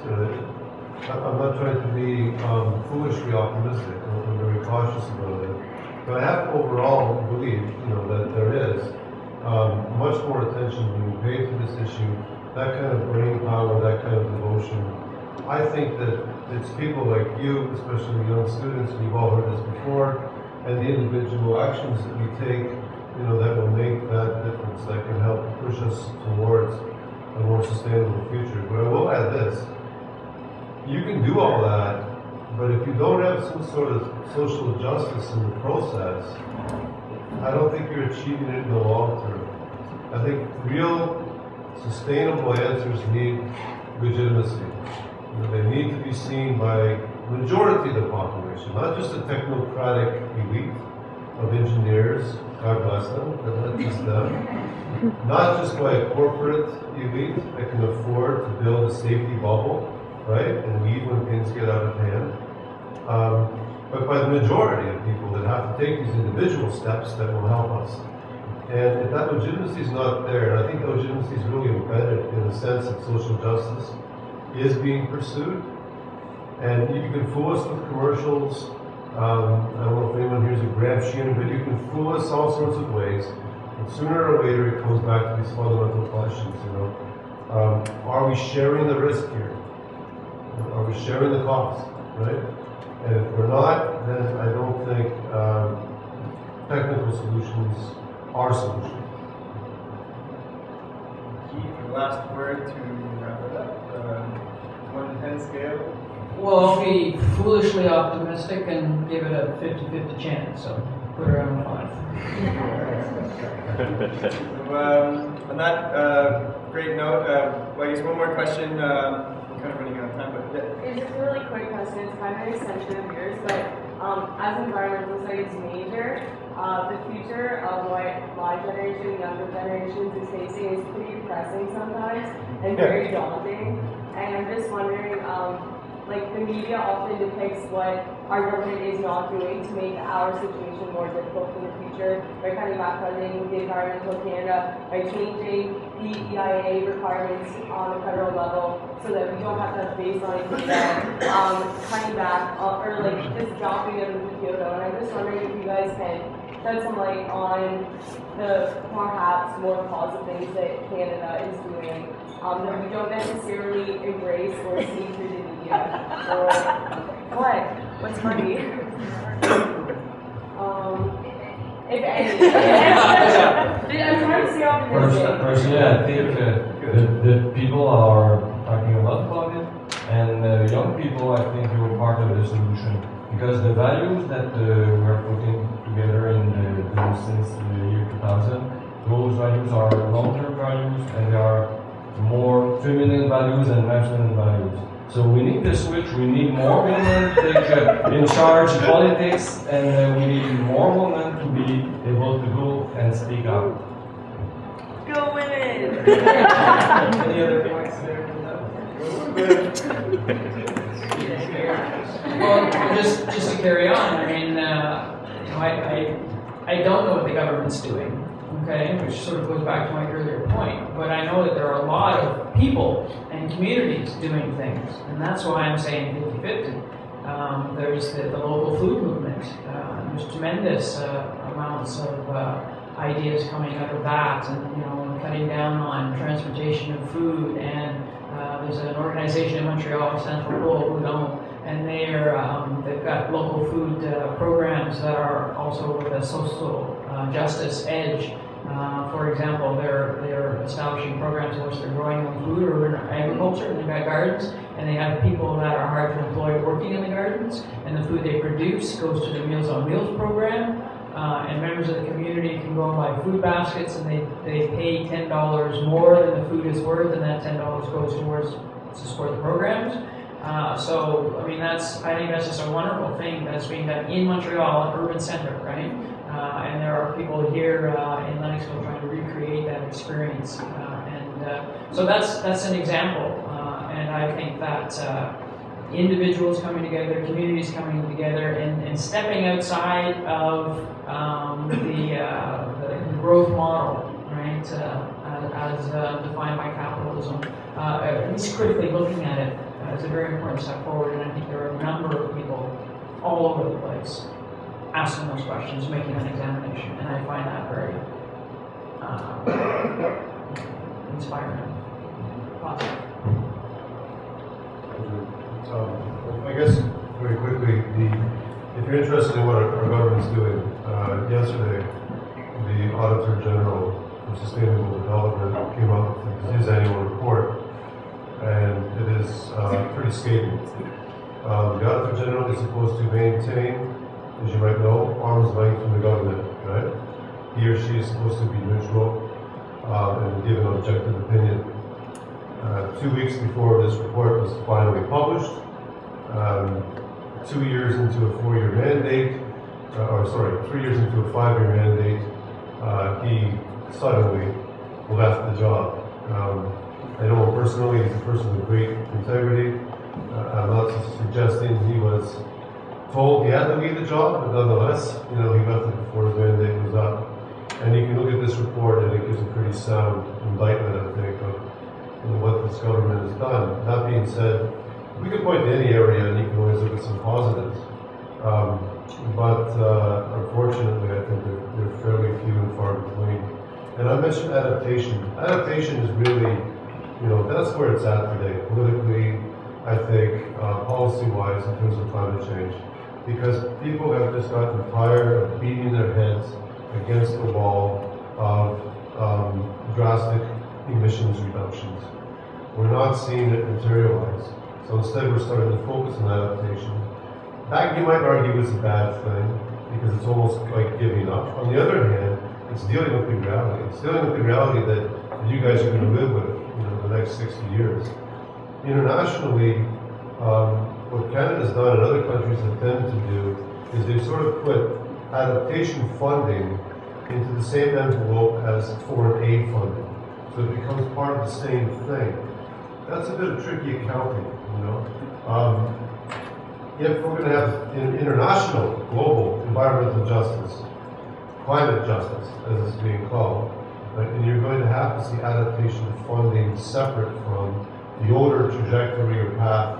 I'm not trying to be foolishly optimistic. I'm very cautious about it. But I have to overall believe, that there is much more attention being paid to this issue, that kind of brain power, that kind of devotion. I think that it's people like you, especially young students, we've all heard this before, and the individual actions that we take, that will make that difference, that can help push us towards a more sustainable future. But I will add this, you can do all that, but if you don't have some sort of social justice in the process, I don't think you're achieving it in the long term. I think real sustainable answers need legitimacy. They need to be seen by the majority of the population, not just a technocratic elite of engineers, God bless them, but not just them. Not just by a corporate elite that can afford to build a safety bubble, right, and leave when things get out of hand. But by the majority of people that have to take these individual steps that will help us. And if that legitimacy is not there, and I think that legitimacy is really embedded in the sense that social justice is being pursued, and you can fool us with commercials. I don't know if anyone here is a Gramscian, but you can fool us all sorts of ways. And sooner or later, it comes back to these fundamental questions. Are we sharing the risk here? Are we sharing the cost? Right? And if we're not, then I don't think technical solutions are solutions. Keith, last word to wrap it up. 1 to 10 scale. Well, I'll be foolishly optimistic and give it a 50-50 chance, so put it around 5. On that great note, I guess one more question. I'm kind of running out of time, but It's just a really quick question. It's kind of an extension of yours, but as environmental studies major, the future of what my generation, younger generations is facing is pretty depressing sometimes and very daunting. And I'm just wondering, the media often depicts what our government is not doing to make our situation more difficult for the future by cutting back funding with the Environmental Canada, by changing the EIA requirements on the federal level so that we don't have to have baseline data, cutting back or just dropping it into Kyoto. And I'm just wondering if you guys can shed some light on the perhaps more positive things that Canada is doing that we don't necessarily embrace or see through the media. Or what? What's funny? If any. I'm trying to see optimistic. Personally, I think the people are talking a lot about it, and young people, I think, were part of the solution. Because the values that we are putting together since the year 2000, those values are long-term values, and they are more feminine values and masculine values. So we need to switch. We need more women to take in charge of politics, and we need more women to be able to go and speak out. Go women! any other points there? Well, just to carry on, I mean, I don't know what the government's doing, okay, which sort of goes back to my earlier point, but I know that there are a lot of people and communities doing things, and that's why I'm saying 50-50. There's the local food movement. There's tremendous amounts of ideas coming out of that, and cutting down on transportation of food and There's an organization in Montreal, stands for BUEC, and they've got local food programs that are also with a social justice edge. For example, they're establishing programs in which they're growing their own food or in agriculture, and they've got gardens, and they have people that are hard to employ working in the gardens, and the food they produce goes to the Meals on Wheels program, and members of the community can go and buy food baskets, and they pay $10 more than the food is worth, and that $10 goes towards to support the programs. So, I mean, I think that's just a wonderful thing that's being done in Montreal, an urban center, right? And there are people here in Lennoxville trying to recreate that experience. So that's an example. And I think that individuals coming together, communities coming together, and stepping outside of the growth model, right, as defined by capitalism, at least critically looking at it, is a very important step forward. And I think there are a number of people all over the place asking those questions, making an examination, and I find that very inspiring, positive. I guess very quickly, if you're interested in what our government's doing, yesterday the Auditor General for Sustainable Development came up with his annual report, and it is pretty scathing. The Auditor General is supposed to maintain, as you might know, arm's length from the government, right? He or she is supposed to be neutral and give an objective opinion. 2 weeks before this report was finally published, 2 years into a 4-year mandate, 3 years into a 5-year mandate, he suddenly left the job. I know him personally, he's a person with great integrity. I'm not suggesting he was told he had to leave the job, but nonetheless, he left it before his mandate was up. And you can look at this report and it gives a pretty sound indictment, I think, of what this government has done. That being said, we could point to any area and you can always look at some positives. But unfortunately, I think they're fairly few and far between. And I mentioned adaptation. Adaptation is really, that's where it's at today, politically, I think, policy-wise, in terms of climate change. Because people have just gotten tired of beating their heads against the wall of drastic emissions reductions. We're not seeing it materialize. So instead we're starting to focus on adaptation. That, you might argue, is a bad thing, because it's almost like giving up. On the other hand, it's dealing with the reality. It's dealing with the reality that you guys are going to live with, the next 60 years. Internationally, what Canada's done and other countries have tended to do is they sort of put adaptation funding into the same envelope as foreign aid funding. So it becomes part of the same thing. That's a bit of tricky accounting, If we're going to have international, global environmental justice, climate justice, as it's being called, and you're going to have to see adaptation funding separate from the older trajectory or path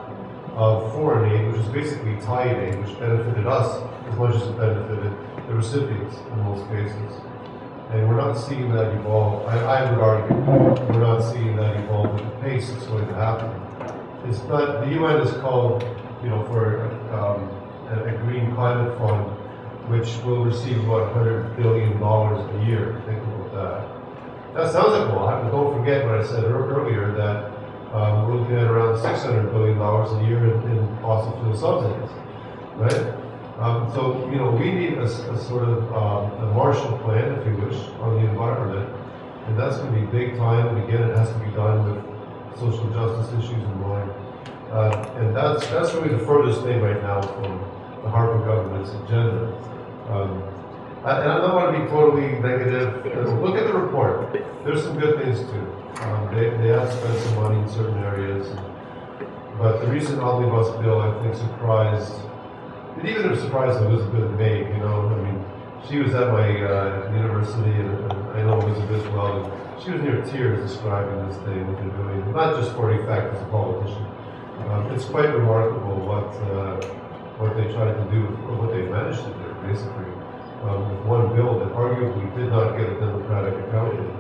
of foreign aid, which is basically tide aid, which benefited us as much as it benefited the recipients in most cases. And we're not seeing that evolve. I would argue we're not seeing that evolve at the pace it's going to happen. It's not, the UN is called, for a green climate fund, which will receive about $100 billion a year. Think about that. That sounds like a lot, but don't forget what I said earlier, that we're looking at around $600 billion a year in fossil fuel subsidies, right? So, we need a sort of a Marshall Plan, if you wish, on the environment, and that's going to be big time, and again, it has to be done with social justice issues in mind. And that's really the furthest thing right now from the Harper government's agenda. And I don't want to be totally negative. Look at the report. There's some good things too. They have spent some money in certain areas, but the recent omnibus bill, I think, surprised. It even surprised Elizabeth May. She was at my university, and I know Elizabeth well. And she was near tears describing this thing, what they're doing, not just for a fact as a politician. It's quite remarkable what they tried to do, or what they managed to do, basically, with one bill that arguably did not get a democratic accounting.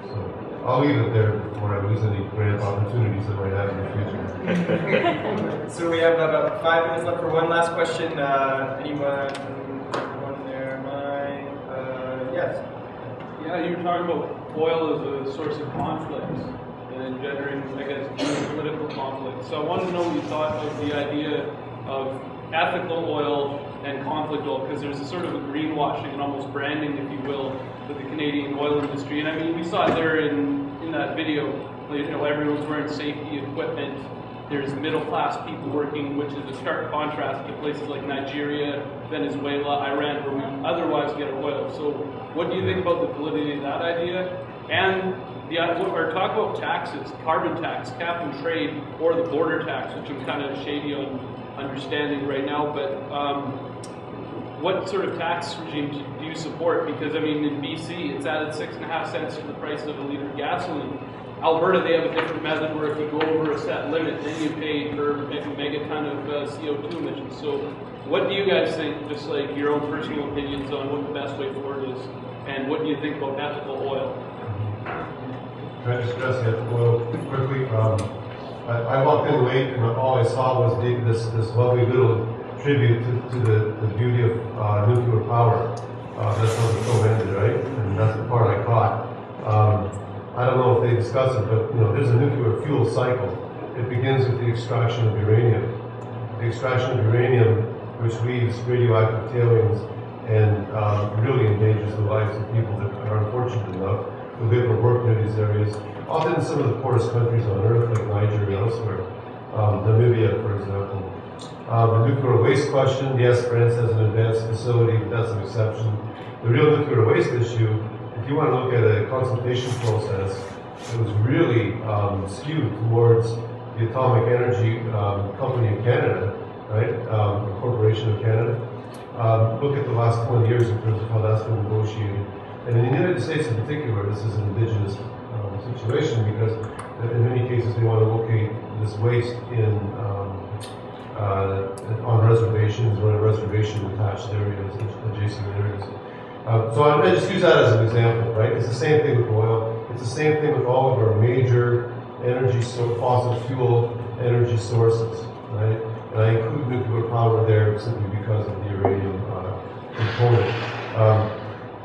So. I'll leave it there before I lose any grant opportunities that might have in the future. So we have about 5 minutes left for one last question. Anyone there? Yes. Yeah, you were talking about oil as a source of conflict and engendering, I guess, geopolitical conflict. So I wanted to know what you thought of the idea of ethical oil and conflict oil, because there's a sort of a greenwashing and almost branding, if you will, with the Canadian oil industry. And I mean, we saw it there in that video. You know, everyone's wearing safety equipment. There's middle-class people working, which is a stark contrast to places like Nigeria, Venezuela, Iran, where we otherwise get our oil. So what do you think about the validity of that idea? And or talk about taxes, carbon tax, cap and trade, or the border tax, which I'm kind of shady on understanding right now. But what sort of tax regime do you support? Because I mean, in BC, it's added 6.5 cents to the price of a liter of gasoline. Alberta, they have a different method where if you go over a set limit, then you pay per megaton of CO2 emissions. So what do you guys think, just like your own personal opinions on what the best way forward is, and what do you think about ethical oil? Can I just address the ethical oil quickly? I walked in late and all I saw was this lovely little tribute to the beauty of nuclear power. That's how the film ended, right? And that's the part I caught. I don't know if they discuss it, but you know, there's a nuclear fuel cycle. It begins with the extraction of uranium. The extraction of uranium, which leaves radioactive tailings and really endangers the lives of people that are unfortunate enough to live or work near these areas, often in some of the poorest countries on earth, like Nigeria and elsewhere, Namibia, for example. The nuclear waste question, yes, France has an advanced facility, but that's an exception. The real nuclear waste issue, if you want to look at a consultation process, it was really skewed towards the Atomic Energy Company of Canada, right? The Corporation of Canada. Look at the last 20 years in terms of how that's been negotiated. And in the United States in particular, this is an indigenous situation because in many cases they want to locate this waste in on reservations or in reservation-attached areas, adjacent areas. So I just use that as an example, right? It's the same thing with oil. It's the same thing with all of our major fossil fuel energy sources, right? And I include nuclear power there simply because of the uranium component.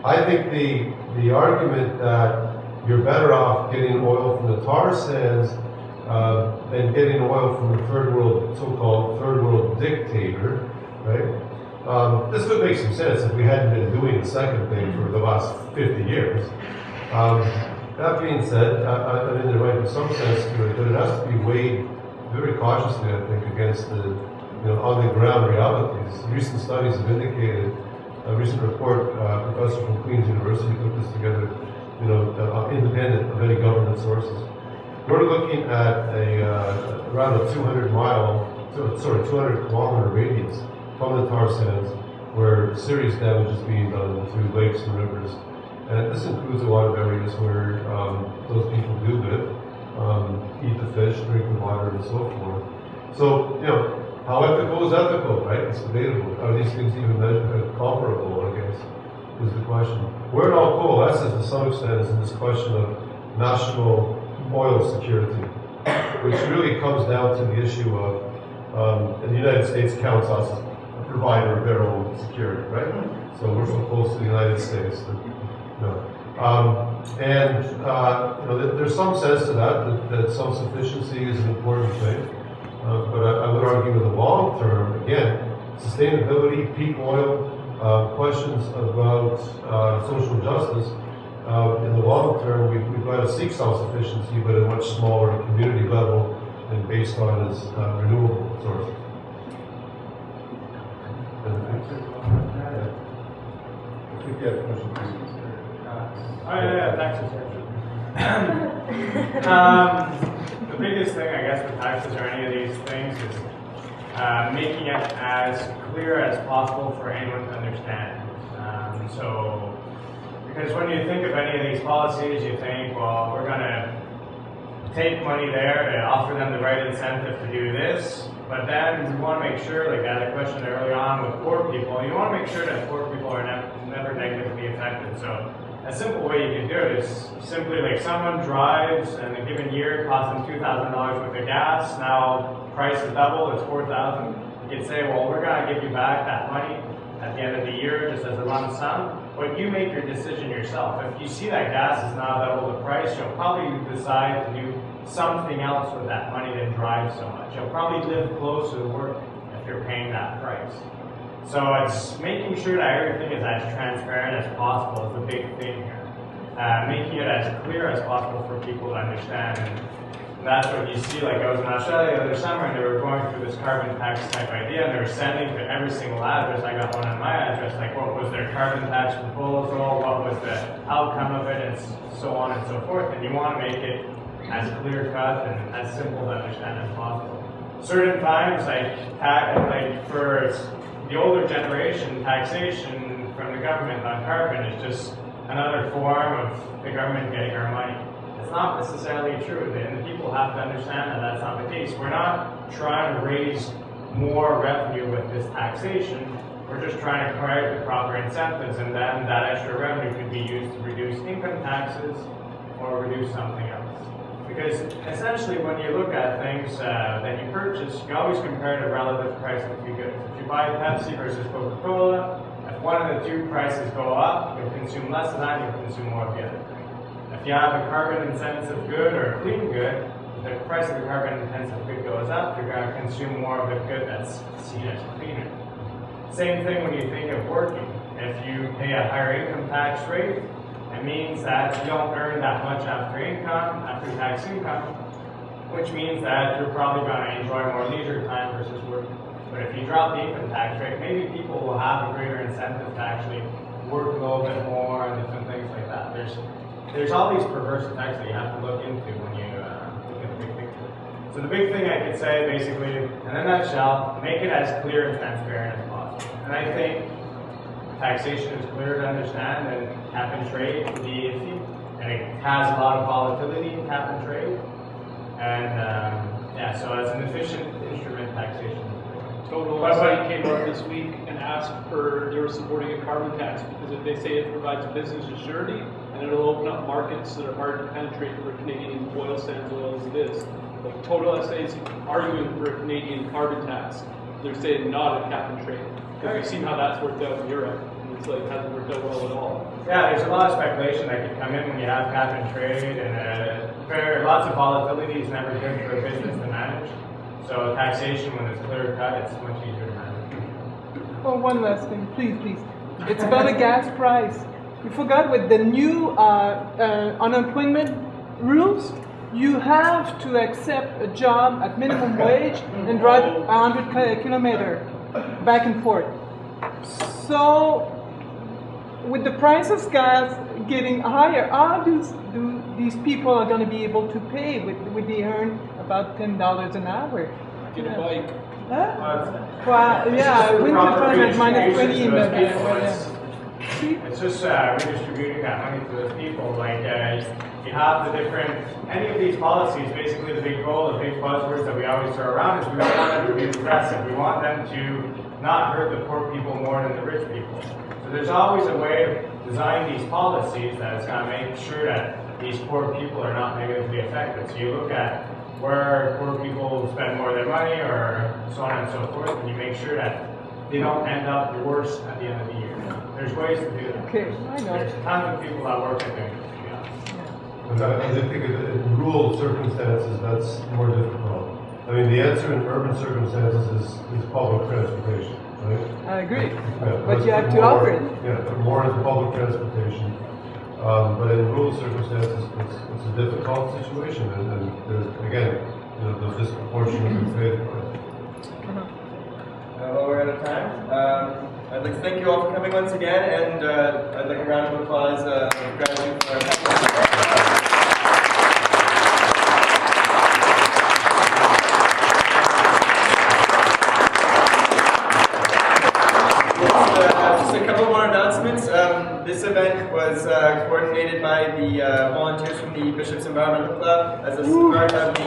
I think the argument that you're better off getting oil from the tar sands than getting oil from the third world, so-called third world dictator, right? This would make some sense if we hadn't been doing the second thing for the last 50 years. That being said, I mean, there might be some sense to it, but it has to be weighed very cautiously, I think, against the on-the-ground realities. Recent studies have indicated, a recent report, a professor from Queen's University put this together, independent of any government sources. We're looking at around a 200 kilometer radius from the tar sands where serious damage is being done to lakes and rivers. And this includes a lot of areas where those people do live, eat the fish, drink the water, and so forth. So, how ethical is ethical, right? It's debatable. Are these things even comparable, I guess, is the question. Where it all coalesces to some extent is in this question of national oil security, which really comes down to the issue of, and the United States counts us as a provider of their own security, right? So we're so close to the United States that, there's some sense to that self-sufficiency is an important thing. But I would argue in the long term, again, sustainability, peak oil, questions about social justice, in the long term, we've got to seek self-sufficiency, but at a much smaller community level and based on its renewable sources. I think you had a question, please. Taxes. The biggest thing, I guess, with taxes or any of these things is making it as clear as possible for anyone to understand. Because when you think of any of these policies, you think, well, we're going to take money there and offer them the right incentive to do this, but then you want to make sure, like I had a question earlier on with poor people, you want to make sure that poor people are never negatively affected. So a simple way you can do it is simply like someone drives and a given year costs them $2,000 worth of gas. Now price is double, it's $4,000. You could say, well, we're going to give you back that money at the end of the year just as a lump sum. But you make your decision yourself. If you see that gas is now double the price, you'll probably decide to do something else with that money than drive so much. You'll probably live closer to work if you're paying that price. So it's making sure that everything is as transparent as possible is the big thing here. Making it as clear as possible for people to understand. And that's what you see. Like I was in Australia the other summer and they were going through this carbon tax type idea and they were sending to every single address. I got one on my address, like what was their carbon tax proposal, what was the outcome of it, and so on and so forth. And you want to make it as clear cut and as simple to understand as possible. Certain times, like for the older generation, taxation from the government on carbon is just another form of the government getting our money. It's not necessarily true, and the people have to understand that that's not the case. We're not trying to raise more revenue with this taxation. We're just trying to create the proper incentives, and then that extra revenue could be used to reduce income taxes or reduce something else. Because essentially when you look at things that you purchase, you always compare the relative price of two goods. If you buy Pepsi versus Coca-Cola, if one of the two prices go up, you'll consume less of that, you'll consume more of the other. If you have a carbon intensive good or a clean good, the price of the carbon intensive good goes up, you're going to consume more of the good that's seen as cleaner. Same thing when you think of working. If you pay a higher income tax rate, it means that you don't earn that much after tax income, which means that you're probably going to enjoy more leisure time versus working. But if you drop the income tax rate, maybe people will have a greater incentive to actually work a little bit more and different things like that. There's all these perverse effects that you have to look into when you look at the big picture. So the big thing I could say, basically, in a nutshell, make it as clear and transparent as possible. And I think taxation is clear to understand, and cap and trade can be iffy, and it has a lot of volatility in cap and trade. And yeah, so as an efficient instrument, taxation is good. Total SA came out this week and asked for, they were supporting a carbon tax because if they say it provides business surety and it'll open up markets that are hard to penetrate for Canadian oil sands oil as it is. Like Total SA is arguing for a Canadian carbon tax. They're saying not a cap and trade. Because we've seen how that's worked out in Europe. And it's like, it hasn't worked out well at all. Yeah, there's a lot of speculation that could come in when you have cap and trade, and lots of volatility is never good for a business to manage. So taxation, when it's clear cut, it's much easier to manage. Oh, one last thing, please. It's about the gas price. You forgot with the new unemployment rules, you have to accept a job at minimum wage and drive 100 kilometers back and forth. So, with the price of gas getting higher, how do these people are going to be able to pay with they earn about $10 an hour? Get a bike. Huh? Well, yeah, winter time at minus 20 in the It's just redistributing that money to those people. Like you have the different, any of these policies, basically the big goal, the big buzzwords that we always throw around is we don't want them to be progressive. We want them to not hurt the poor people more than the rich people. So there's always a way to design these policies that is going to make sure that these poor people are not negatively affected. So you look at where poor people spend more of their money or so on and so forth, and you make sure that they don't end up worse at the end of the year. There's ways to do that. Okay, I know. There's tons of people that work at doing this, to be honest. I think in rural circumstances, that's more difficult. I mean, the answer in urban circumstances is public transportation, right? I agree. Yeah, But you have to more, offer it. Yeah, put more into public transportation. But in rural circumstances, it's a difficult situation, and there's, again, the disproportionately paid price. Well, we're out of time. I'd like to thank you all for coming once again, and I'd like a round of applause of gratitude for our panelists. Just a couple more announcements. This event was coordinated by the volunteers from the Bishop's Environmental Club as a part of the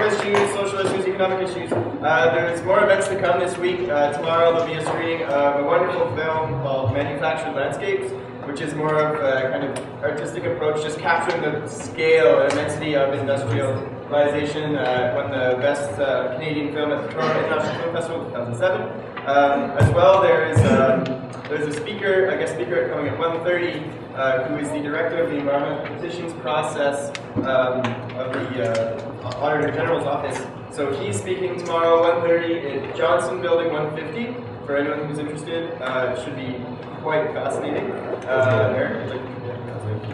issues, social issues, economic issues. There's more events to come this week. Tomorrow there'll be a screening of a wonderful film called Manufactured Landscapes, which is more of a kind of artistic approach, just capturing the scale and immensity of industrialization. Won the best Canadian film at the Toronto International Film Festival 2007. As well, there's a speaker, a guest speaker coming at 1:30, who is the director of the environmental petitions process of the Auditor General's office. So he's speaking tomorrow 1:30 at Johnson Building 150. For anyone who's interested, it should be quite fascinating. Eric?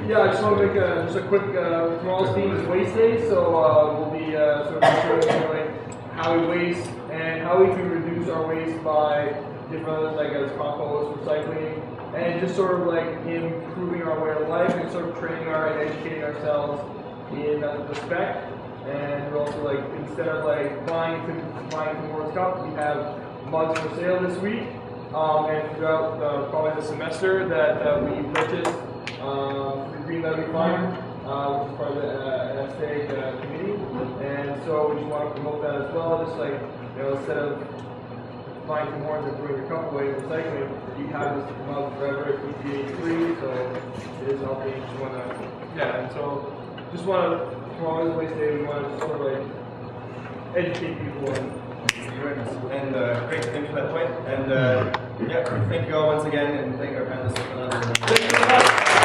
Yeah, I just want to make just a quick, tomorrow's theme is Waste Day, so we'll be sort of showing how we waste and how we can reduce our waste by different others like as compost, recycling, and just sort of like improving our way of life and sort of training and educating ourselves in respect. And we're also like, instead of like buying tomorrow's cups, we have mugs for sale this week. And throughout probably the semester that we purchased the Green Levy Fund, which is part of the NSA committee. And so we just want to promote that as well. Just like, instead of buying tomorrow and throwing your cup away and recycling, you have this mug forever. It's free, so it is helping. And so just want to, tomorrow's Waste Day, we want to sort of like educate people and great, thanks for that point. And yeah, thank you all once again, and thank our panelists for that.